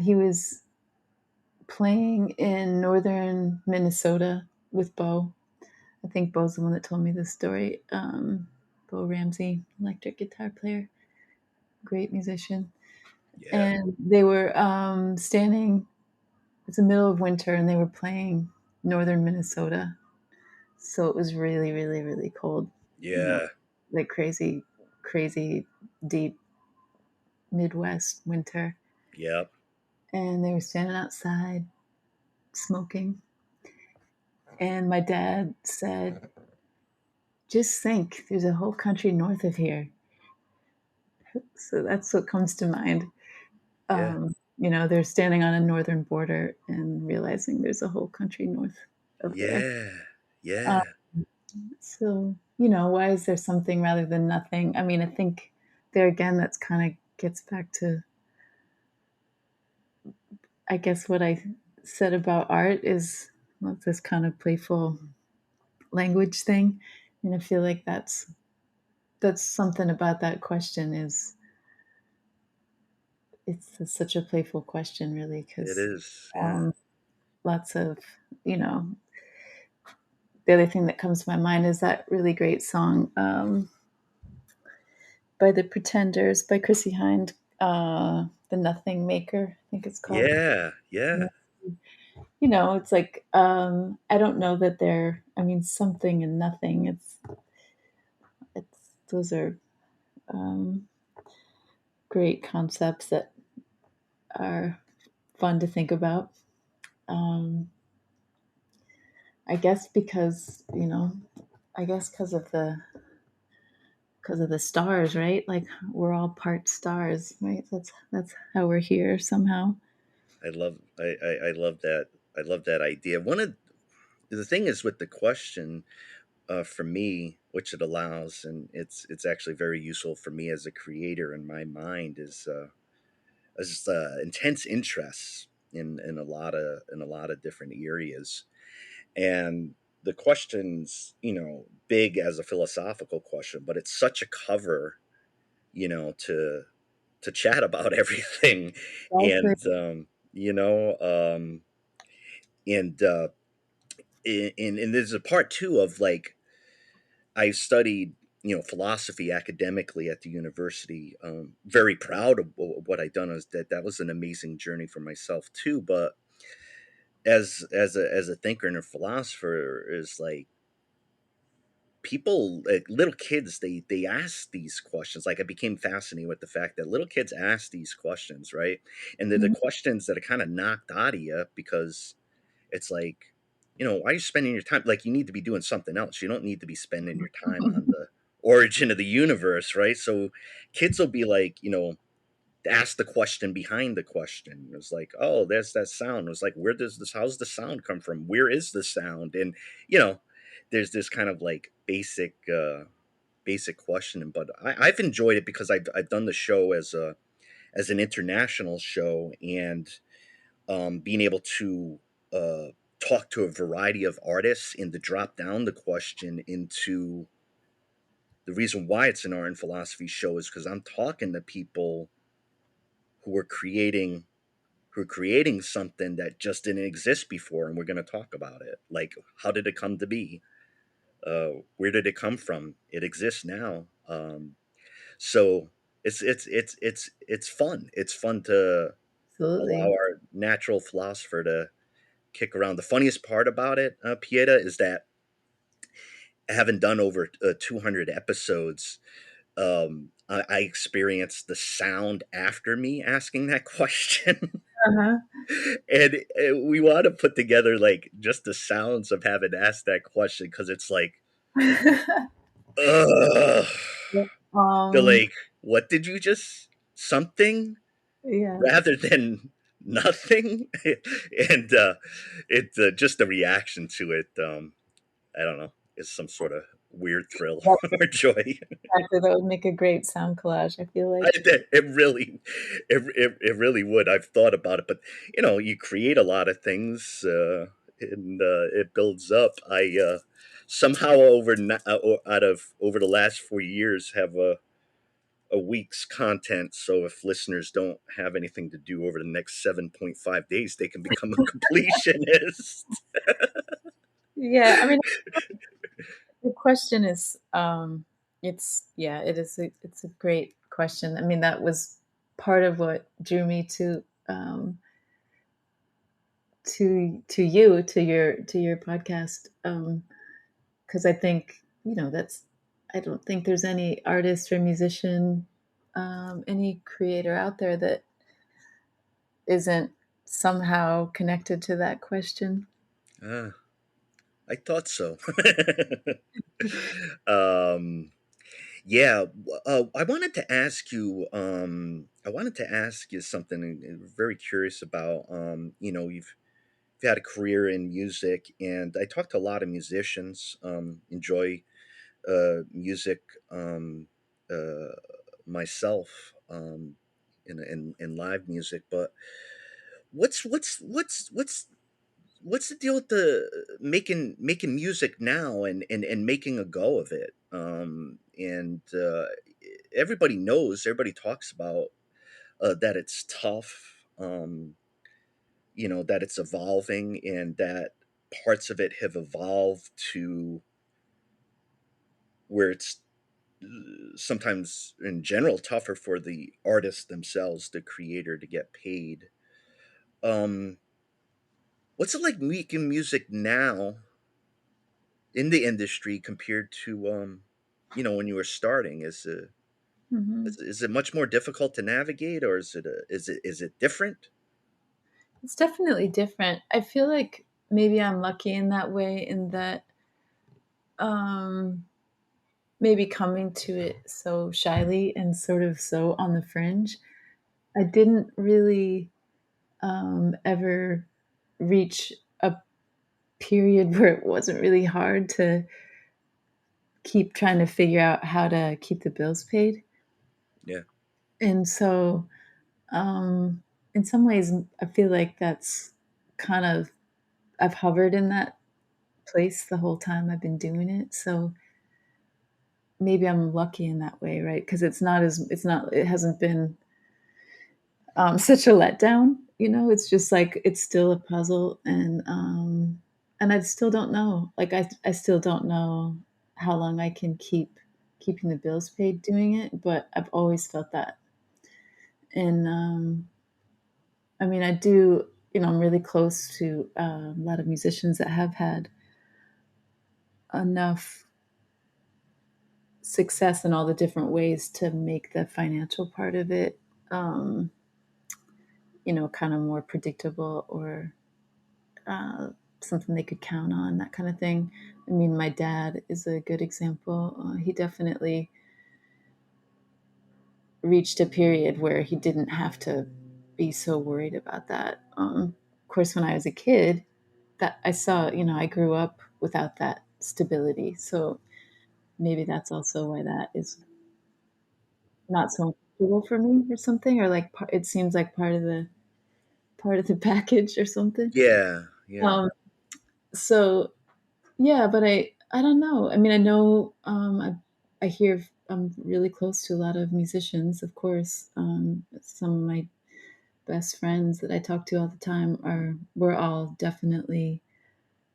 He was playing in northern Minnesota with Bo. I think Bo's the one that told me this story. Bo Ramsey, electric guitar player, great musician. Yeah. And they were standing, it's the middle of winter, and they were playing northern Minnesota. So it was really, really, really cold, you know, Yeah. like crazy, crazy deep Midwest winter. Yep. And they were standing outside smoking. And my dad said, just think, there's a whole country north of here. So that's what comes to mind. Yeah. They're standing on a northern border and realizing there's a whole country north of there. Yeah. Um, Yeah. so, why is there something rather than nothing? I mean, I think there again, that's kind of gets back to, I guess, what I said about art is this kind of playful language thing. And I feel like that's something about that question is it's such a playful question, really, It because is. Yeah. um, lots of, you know, the other thing that comes to my mind is that really great song by the Pretenders by Chrissy Hind, "The Nothing Maker," I think it's called. Yeah. Yeah. It's like I don't know that they're. I mean, something and nothing. It's those are um, great concepts that are fun to think about. Um, I guess because I guess because of the stars, right? Like we're all part stars, right? That's how we're here somehow. I love that. I love that idea. One of the thing is with the question, for me, which it allows, and it's actually very useful for me as a creator in my mind, is intense interests in a lot of different areas, and the question's big as a philosophical question, but it's such a cover, to chat about everything, Exactly. and you know, and and there's a part too of like I studied, philosophy academically at the university. Very proud of what I done. Is that was an amazing journey for myself too. But as a thinker and a philosopher, is like people, like little kids, they ask these questions. Like I became fascinated with the fact that little kids ask these questions, right? And they're the Mhm. questions that are kind of knocked out of you because it's like, why are you spending your time? Like, you need to be doing something else. You don't need to be spending your time on the origin of the universe, right? So kids will be like, ask the question behind the question. It's like, oh, there's that sound. It's like, how's the sound come from? Where is the sound? And, you know, there's this kind of like basic question. But I've enjoyed it because I've done the show as an international show, and being able to uh, talk to a variety of artists and to drop down the question into the reason why it's an art and philosophy show is because I'm talking to people who are creating something that just didn't exist before, and we're going to talk about it. Like, how did it come to be? Where did it come from? It exists now. So it's fun. It's fun to allow Absolutely. our natural philosopher to kick around. The funniest part about it, Pieta, is that having done over 200 episodes, I experienced the sound after me asking that question. Uh-huh. And we want to put together like just the sounds of having asked that question because it's like, ugh. They're um, like, what did you just something yeah. rather than nothing? And it just the reaction to it. I don't know. is some sort of weird thrill That's or joy. exactly, that would make a great sound collage, I feel like. It really, it really would. I've thought about it, but you create a lot of things, and it builds up. I somehow out of over the last 4 years have a week's content. So if listeners don't have anything to do over the next 7.5 days, they can become a completionist. Yeah, I mean, the question is, it's yeah, it's a great question. I mean, that was part of what drew me to you, to your podcast, because I think, that's, I don't think there's any artist or musician, any creator out there that isn't somehow connected to that question. Ah, I thought so. um, Yeah, I wanted to ask you. I wanted to ask you something. Very curious about. You've had a career in music, and I talk to a lot of musicians. Enjoy music uh, myself. In live music, but what's what's the deal with the making music now and making a go of it? And everybody talks about that it's tough, that it's evolving, and that parts of it have evolved to where it's sometimes in general tougher for the artist themselves, the creator, to get paid. um what's it like making music now in the industry compared to when you were starting? Mhm. Is it much more difficult to navigate, or is it different? It's definitely different. I feel like maybe I'm lucky in that way, in that, um, maybe coming to it so shyly and sort of so on the fringe, I didn't really, ever reach a period where it wasn't really hard to keep trying to figure out how to keep the bills paid. Yeah. And so, um, in some ways, I feel like that's kind of, I've hovered in that place the whole time I've been doing it. So maybe I'm lucky in that way, right? Because it hasn't been, such a letdown. It's just like it's still a puzzle, and I still don't know. Like I still don't know how long I can keeping the bills paid doing it, but I've always felt that. And I mean, I do. I'm really close to, a lot of musicians that have had enough success in all the different ways to make the financial part of it, um, kind of more predictable, or uh, something they could count on, that kind of thing. I mean, my dad is a good example. He definitely reached a period where he didn't have to be so worried about that. Of course, when I was a kid, that I saw, I grew up without that stability. So maybe that's also why that is not so comfortable for me, or something, or like it seems like part of the package or something. Yeah. Yeah. Um, so yeah, but I don't know. I mean, I know, I hear, I'm really close to a lot of musicians, of course. Some of my best friends that I talk to all the time we're all definitely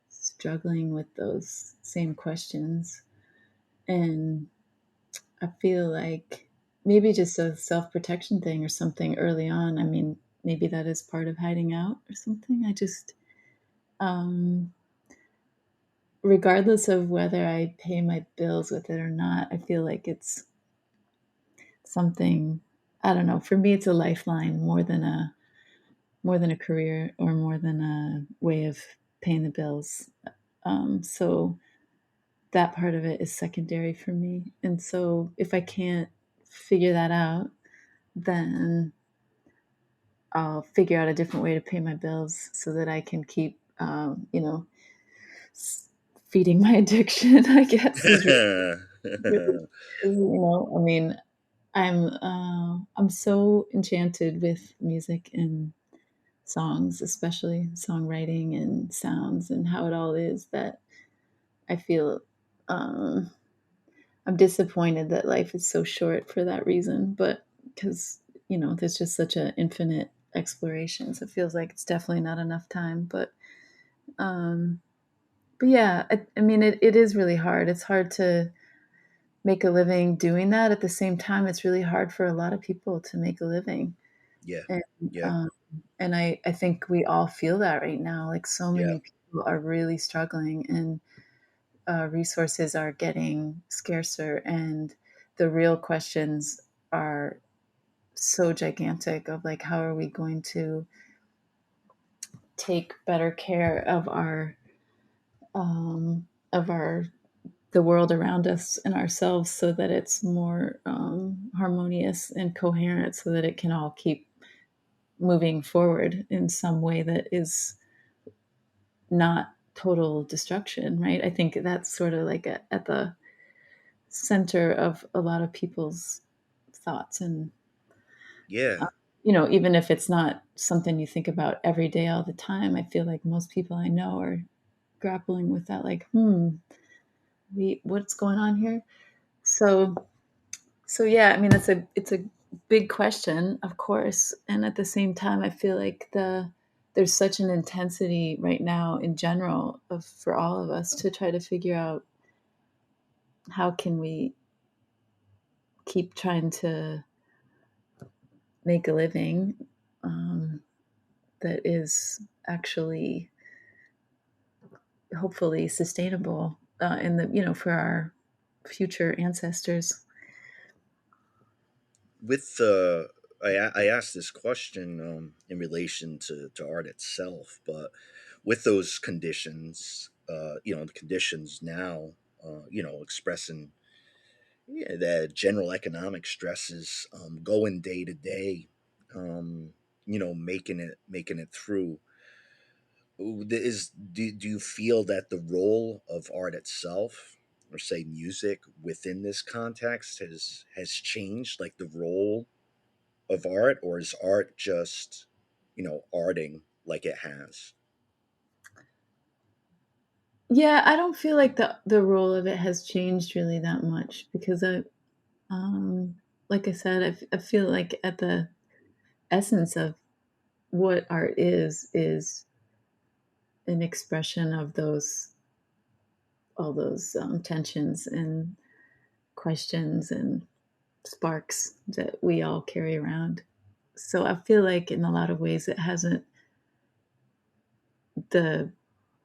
struggling with those same questions. And I feel like maybe just a self-protection thing or something early on. I mean, maybe that is part of hiding out or something. I just, um, regardless of whether I pay my bills with it or not, I feel like it's something, I don't know, for me it's a lifeline more than a career, or more than a way of paying the bills. So that part of it is secondary for me. And so if I can't figure that out, then I'll figure out a different way to pay my bills so that I can keep, feeding my addiction, I guess, is really, I mean, I'm so enchanted with music and songs, especially songwriting and sounds and how it all is, that I feel um, I'm disappointed that life is so short for that reason. But because there's just such an infinite exploration, so it feels like it's definitely not enough time. Um, but yeah, I mean, it is really hard. It's hard to make a living doing that. At the same time, it's really hard for a lot of people to make a living. Yeah. And, Yeah. um, and I think we all feel that right now. Like so Yeah. many people are really struggling, and resources are getting scarcer, and the real questions are so gigantic of like, how are we going to take better care of our the world around us and ourselves, so that it's more harmonious and coherent, so that it can all keep moving forward in some way that is not total destruction, right? I think that's sort of like at the center of a lot of people's thoughts. And Yeah. even if it's not something you think about every day all the time, I feel like most people I know are grappling with that, like, what's going on here? So yeah, I mean, it's a big question, of course, and at the same time, I feel like there's such an intensity right now in general for all of us to try to figure out how can we keep trying to make a living um, that is actually hopefully sustainable in the for our future ancestors. With I asked this question in relation to art itself, but with those conditions, the conditions now, expressing, yeah, the general economic stresses, going day to day, um, making it through. Do you feel that the role of art itself, or say music, within this context has changed, like the role of art, or is art just, arting like it has? Yeah, I don't feel like the role of it has changed really that much, because like I said, I feel like at the essence of what art is an expression of those all those tensions and questions and sparks that we all carry around. So I feel like in a lot of ways it hasn't the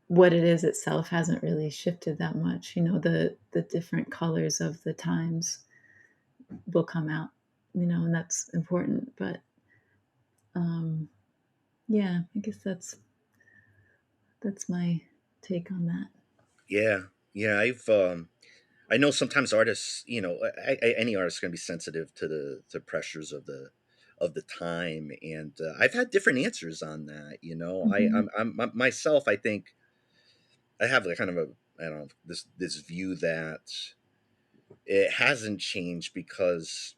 what it is itself hasn't really shifted that much. The different colors of the times will come out, and that's important. But um, yeah, I guess that's my take on that. Yeah, yeah. I know sometimes artists, any artist is going to be sensitive to the pressures of the time, and I've had different answers on that. Mhm. Myself, I think I have like kind of a, I don't know, this view that it hasn't changed, because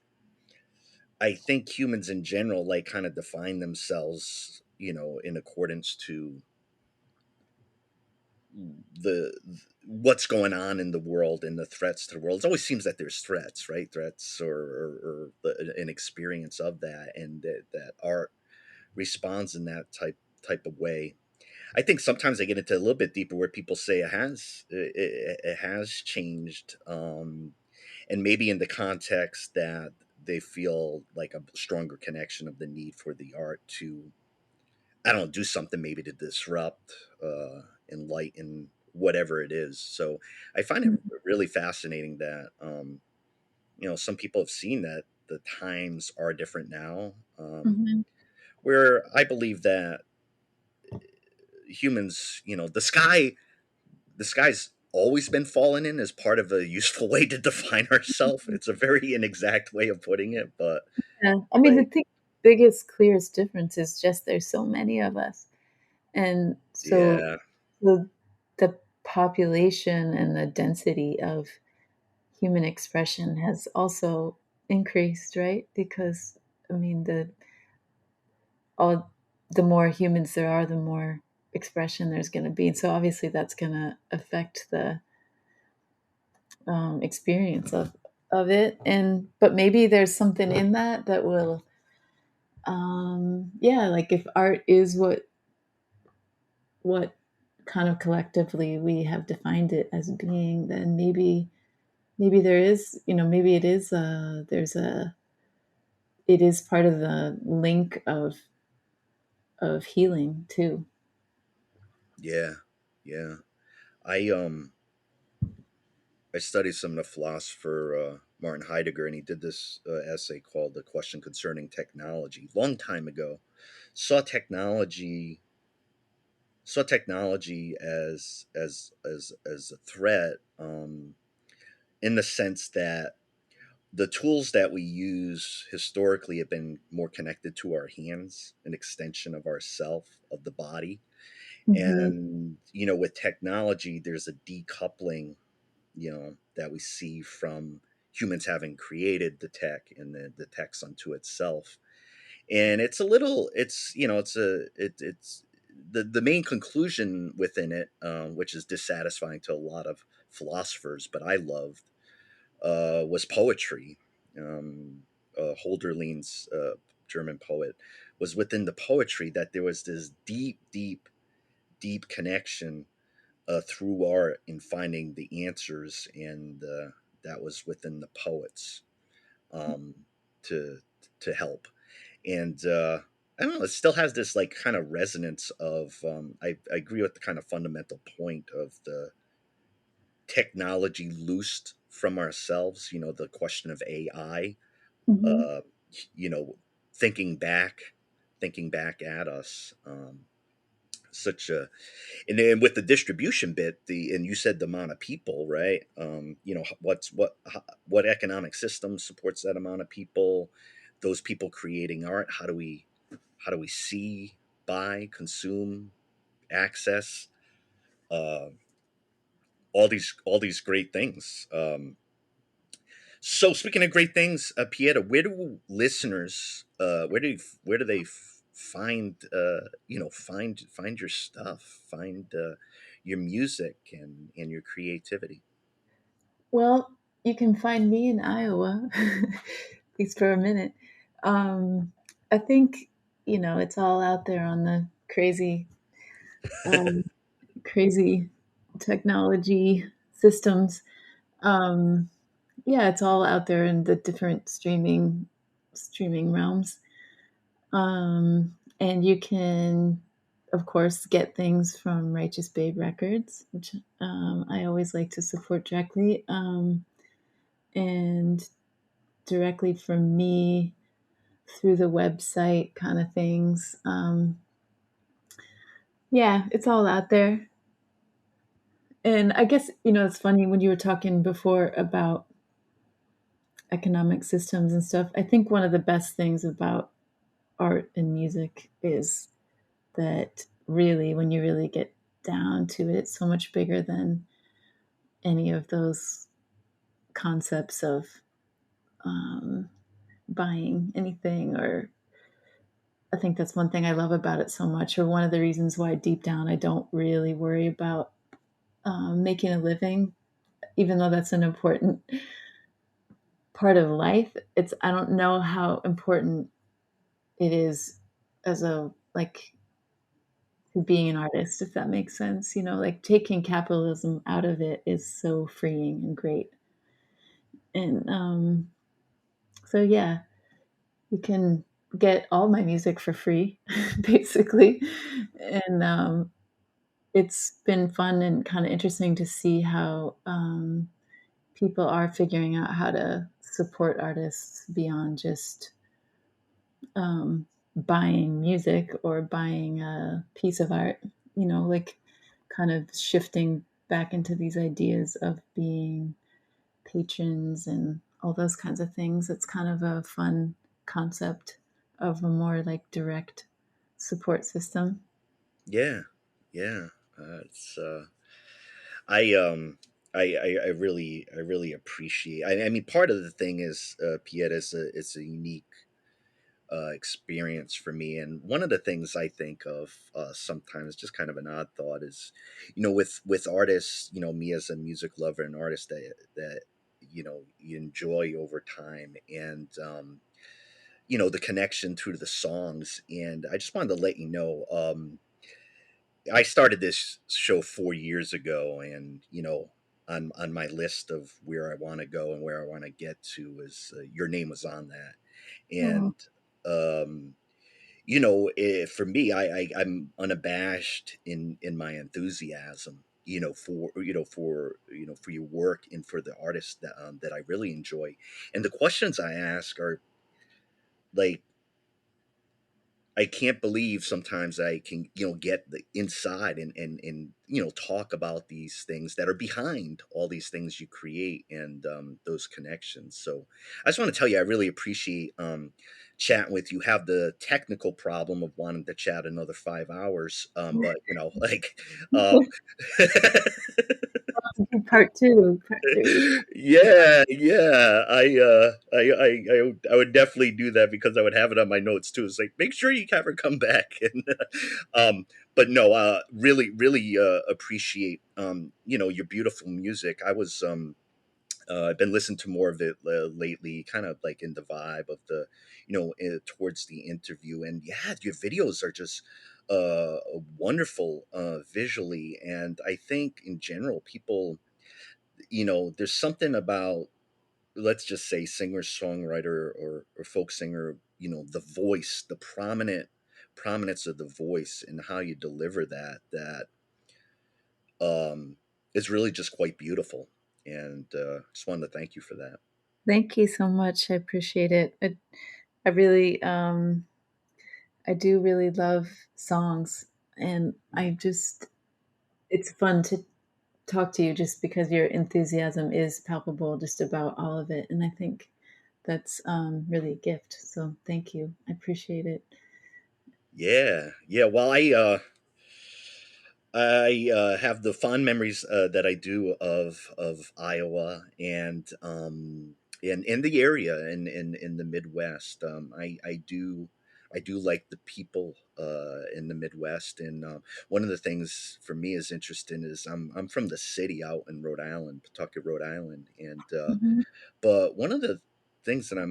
I think humans in general, like, kind of define themselves, in accordance to the what's going on in the world and the threats to the world. It always seems that there's threats, right? Threats, or an experience of that, and that art responds in that type of way. I think sometimes they get into a little bit deeper, where people say it has changed, and maybe in the context that they feel like a stronger connection of the need for the art to, I don't know, do something maybe to disrupt, enlighten, whatever it is. So I find it really fascinating that, some people have seen that the times are different now. Mhm. Where I believe that humans, the sky's always been fallen in, as part of a useful way to define ourselves. It's a very inexact way of putting it, but Yeah, I mean, the like, thing, biggest, clearest difference is just there's so many of us, and so yeah, the the population and the density of human expression has also increased, right? Because I mean, all the more humans there are, the more expression there's going to be, and so obviously that's going to affect the experience of it. And but maybe there's something in that that will, yeah, like if art is what kind of collectively we have defined it as being, then maybe there is, maybe it is it is part of the link of healing too. Yeah, yeah. I I studied some of the philosopher Martin Heidegger, and he did this essay called "The Question Concerning Technology." Long time ago, saw technology saw technology as a threat, in the sense that the tools that we use historically have been more connected to our hands, an extension of ourself, of the body. Mm-hmm. And with technology, there's a decoupling, that we see from humans having created the tech and the tech's unto itself. And it's a little, it's it's it's the main conclusion within it, which is dissatisfying to a lot of philosophers, but I loved, was poetry. Holderlin's, German poet, was within the poetry that there was this deep, deep, deep connection, through art in finding the answers, and that was within the poets, um, to help. And I don't know, it still has this like kind of resonance of, I agree with the kind of fundamental point of the technology loosed from ourselves, the question of AI, Mm-hmm. uh, you know, thinking back, thinking back at us. Such a And then with the distribution bit, the and you said the amount of people, right? What economic system supports that amount of people? Those people creating art. How do we see, buy, consume, access, uh, all these great things? So speaking of great things, Pieta, where do they find, find your stuff, find your music and your creativity? Well, you can find me in Iowa, at least for a minute. Um, I think it's all out there on the um, crazy technology systems. Um, yeah, it's all out there in the different streaming realms. And you can, of course, get things from Righteous Babe Records, which I always like to support directly, and directly from me through the website kind of things. Yeah, it's all out there. And I guess, it's funny when you were talking before about economic systems and stuff. I think one of the best things about art and music is that really, when you really get down to it, it's so much bigger than any of those concepts of um, buying anything. Or I think that's one thing I love about it so much, or one of the reasons why deep down I don't really worry about making a living, even though that's an important part of life. I don't know how important it is as a like being an artist, if that makes sense. Like taking capitalism out of it is so freeing and great. And so, yeah, you can get all my music for free, basically. And it's been fun and kind of interesting to see how people are figuring out how to support artists beyond just buying music or buying a piece of art, like kind of shifting back into these ideas of being patrons and all those kinds of things. It's kind of a fun concept of a more like direct support system. Yeah, yeah. It's I I really appreciate. I mean, part of the thing is, Pieta, is it's a unique experience for me. And one of the things I think of sometimes, just kind of an odd thought, is, with artists, me as a music lover and artist that you enjoy over time, and the connection through the songs. And I just wanted to let you know, I started this show 4 years ago, and on my list of where I want to go and where I want to get to is, your name was on that. Oh, And um, for me, I'm unabashed in my enthusiasm, for your work and for the artists that I really enjoy. And the questions I ask are like, I can't believe sometimes I can, get the inside and talk about these things that are behind all these things you create, and those connections. So I just want to tell you, I really appreciate chatting with you. Have the technical problem of wanting to chat another 5 hours, but like, um, part two, part three. yeah, yeah. I would definitely do that, because I would have it on my notes too. It's like, make sure you have her come back. And but no, really, really appreciate your beautiful music. I've been listening to more of it lately, kind of like in the vibe of the, towards the interview. And yeah, your videos are just wonderful visually. And I think in general, people, there's something about, let's just say, singer songwriter, or folk singer, the voice, the prominence of the voice, and how you deliver that um is really just quite beautiful. And just wanted to thank you for that. Thank you so much. I appreciate it. I really, I do really love songs, and it's fun to talk to you just because your enthusiasm is palpable just about all of it. And I think that's really a gift. So thank you. I appreciate it. Yeah, yeah. Well, I have the fond memories that I do of Iowa, and in the area, in the Midwest. I do like the people in the Midwest. And one of the things for me is interesting is, I'm from the city out in Rhode Island, Pawtucket, Rhode Island. And Mhm. but one of the things that I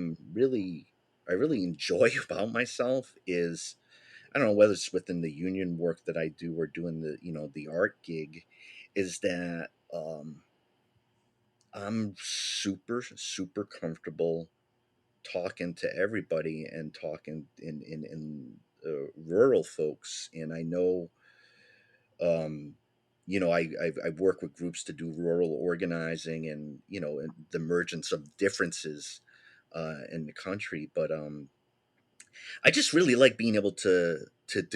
really enjoy about myself is, I don't know whether it's within the union work that I do, or doing the art gig, is that I'm super, super comfortable talking to everybody, and talking in rural folks. And I know, um, I work with groups to do rural organizing, and and the emergence of differences in the country. But I just really like being able to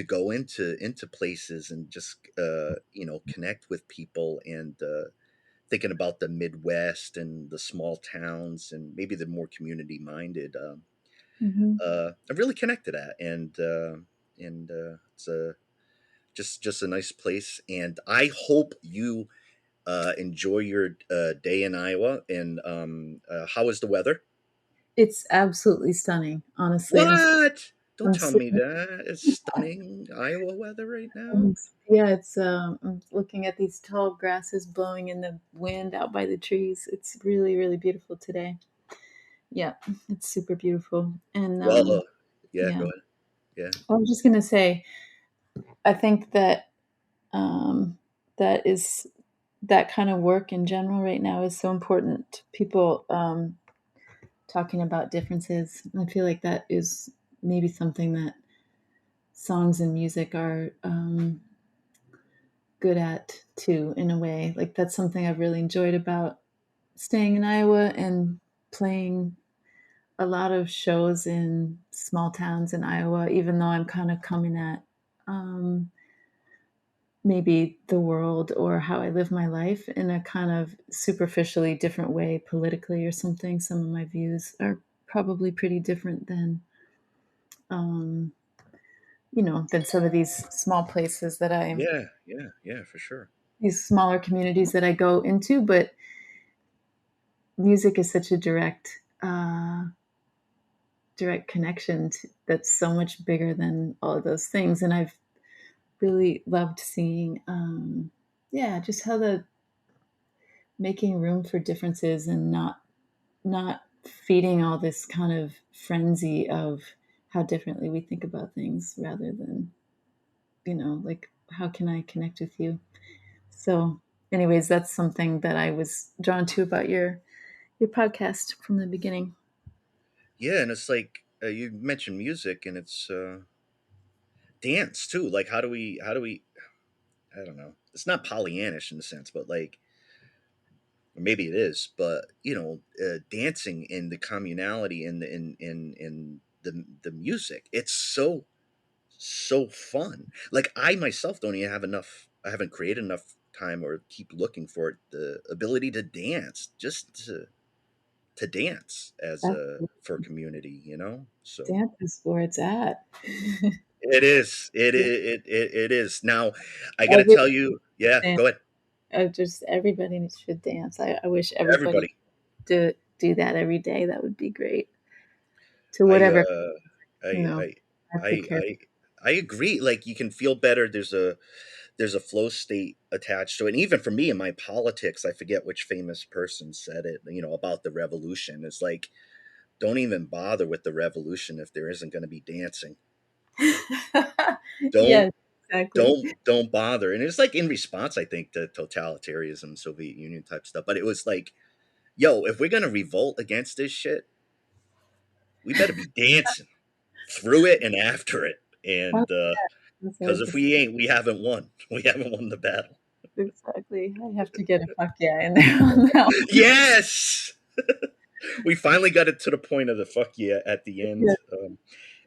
go into places, and just connect with people, and thinking about the Midwest and the small towns, and maybe the more community minded. Mhm. I really connect to that. And it's just a nice place. And I hope you enjoy your day in Iowa. And how is the weather? It's absolutely stunning. Honestly, What? Don't I'm tell me sitting. that. It's stunning Iowa weather right now. Yeah, it's. I'm looking at these tall grasses blowing in the wind out by the trees. It's really, really beautiful today. Yeah, it's super beautiful. And Well, yeah, yeah, go ahead. Yeah. I was just gonna say, I think that um, that is that kind of work in general right now is so important. People talking about differences. I feel like that is maybe something that songs and music are good at too, in a way. Like that's something I've really enjoyed about staying in Iowa and playing a lot of shows in small towns in Iowa, even though I'm kind of coming at um, maybe the world or how I live my life in a kind of superficially different way politically or something. Some of my views are probably pretty different than some of these small places that I Yeah, yeah, yeah, for sure. these smaller communities that I go into, but music is such a direct connection that's so much bigger than all of those things. And I've really loved seeing, just how the making room for differences and not feeding all this kind of frenzy of how differently we think about things rather than, like, how can I connect with you? So anyways, that's something that I was drawn to about your podcast from the beginning. Yeah, and it's like you mentioned music, and it's dance too. Like, how do we? I don't know. It's not Pollyannish in a sense, but like, or maybe it is. But dancing and the communality and the music, it's so fun. Like, I myself don't even have enough. I haven't created enough time or keep looking for it, the ability to dance, just to dance as a for a community, so Dance is where it's at. it is. It is. Now, I got to Every tell you, yeah, dance, go ahead. just everybody should dance. I wish everybody Everybody. do that every day. That would be great. To I whatever, I you know, I I I prepare. I I agree. Like, you can feel better. There's a flow state attached to it. And even for me in my politics, I forget which famous person said it, about the revolution. It's like, don't even bother with the revolution if there isn't going to be dancing. Don't Yes, exactly. don't bother. And it's like in response, I think, to totalitarianism, Soviet Union type stuff. But it was like, yo, if we're gonna revolt against this shit, we better be dancing through it and after it. Oh, And that's what I because have to if say. we ain't, we haven't won. We haven't won the battle. Exactly. I have to get a fuck yeah in there on that one. Yes, we finally got it to the point of the fuck yeah at the end. Yeah.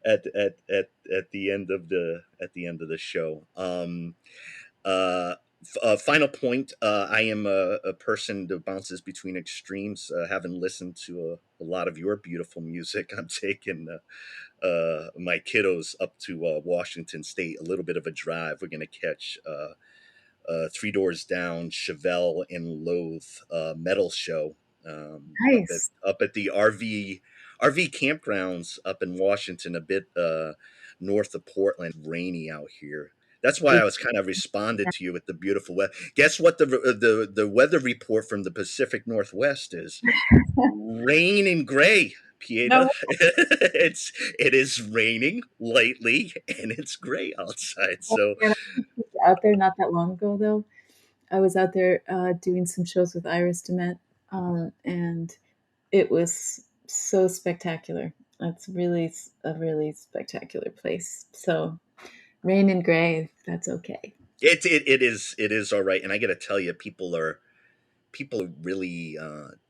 At the end of the show. Final point. I am a person that bounces between extremes. Having listened to a lot of your beautiful music, I'm taking my kiddos up to Washington State. A little bit of a drive. We're gonna catch Three Doors Down, Chevelle and Loath metal show up at Nice. the RV campgrounds up in Washington, a bit north of Portland. Rainy out here. That's why I It's was kind of responded to you with the beautiful weather. Guess what the weather report from the Pacific Northwest is? Rain and gray, Pieta. no. It is raining lightly and it's gray outside. So And I was out there not that long ago, though. I was out there doing some shows with Iris Demet, and it was so spectacular. It's really a really spectacular place. So rain and gray, that's okay. it is all right. And I got to tell you, people really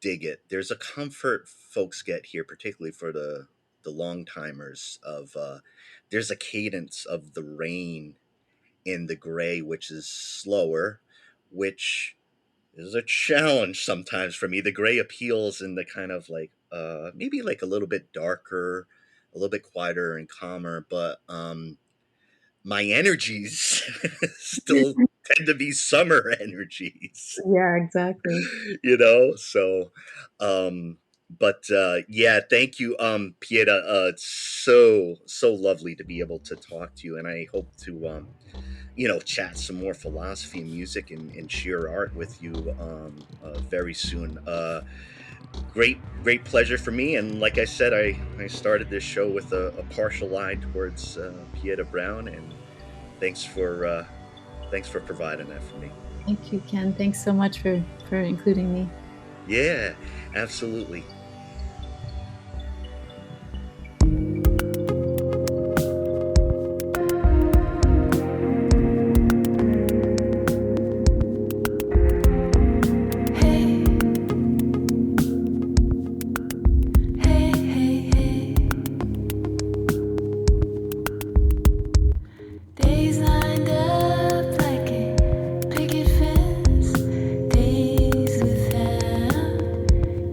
dig it. There's a comfort folks get here, particularly for the long timers. Of there's a cadence of the rain in the gray, which is slower, which is a challenge sometimes for me. The gray appeals in the kind of like maybe like a little bit darker, a little bit quieter and calmer, but my energies still tend to be summer energies. Yeah, exactly. So but yeah, thank you, Pieta. It's so lovely to be able to talk to you, and I hope to chat some more philosophy and music and share art with you very soon. Great pleasure for me. And like I said, I started this show with a partial eye towards Pieta Brown, and thanks for providing that for me. Thank you, Ken. Thanks so much for including me. Yeah, absolutely.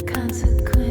Consequence.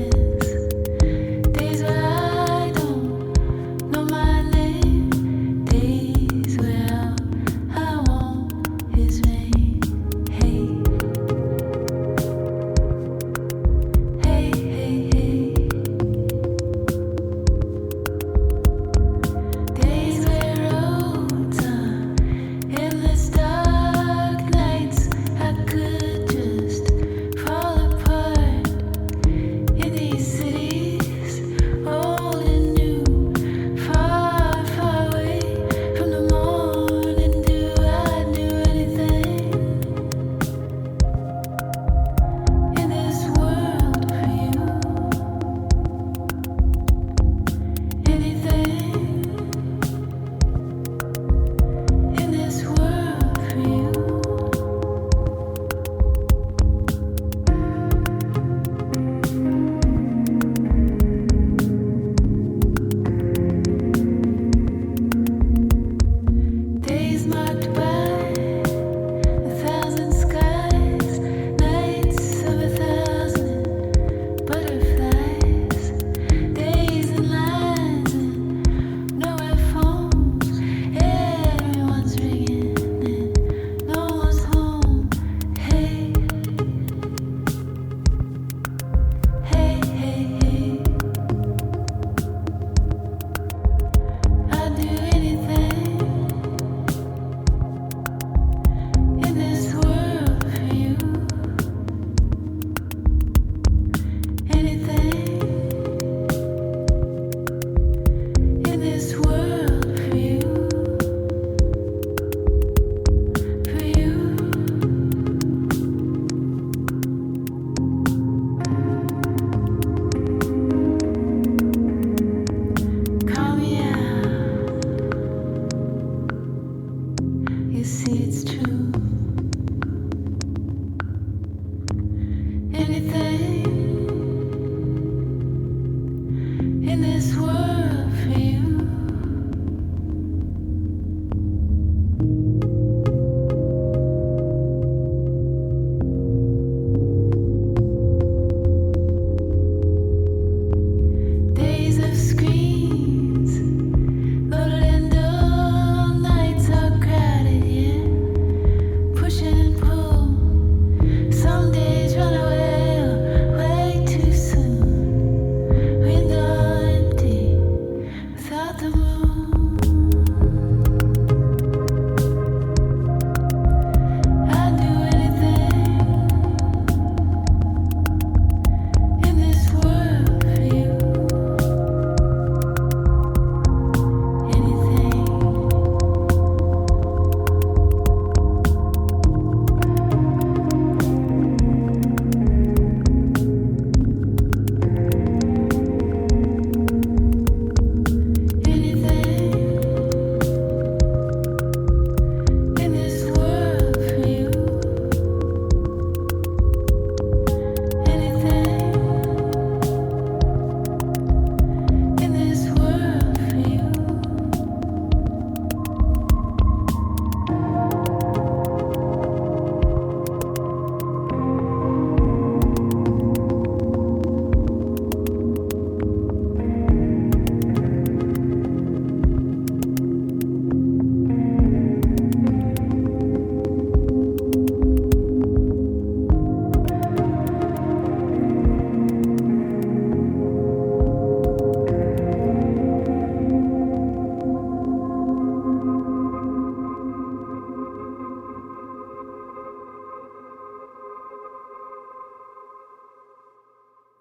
anything in this world for you. Days of screens, loaded and dull, nights are crowded, yeah. Push and pull, some days run away, way too soon. Window empty, without the moon. I'd do anything in this world for you. Anything. Anything in this world for you. Anything in this world for you.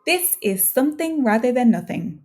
This is Something Rather Than Nothing,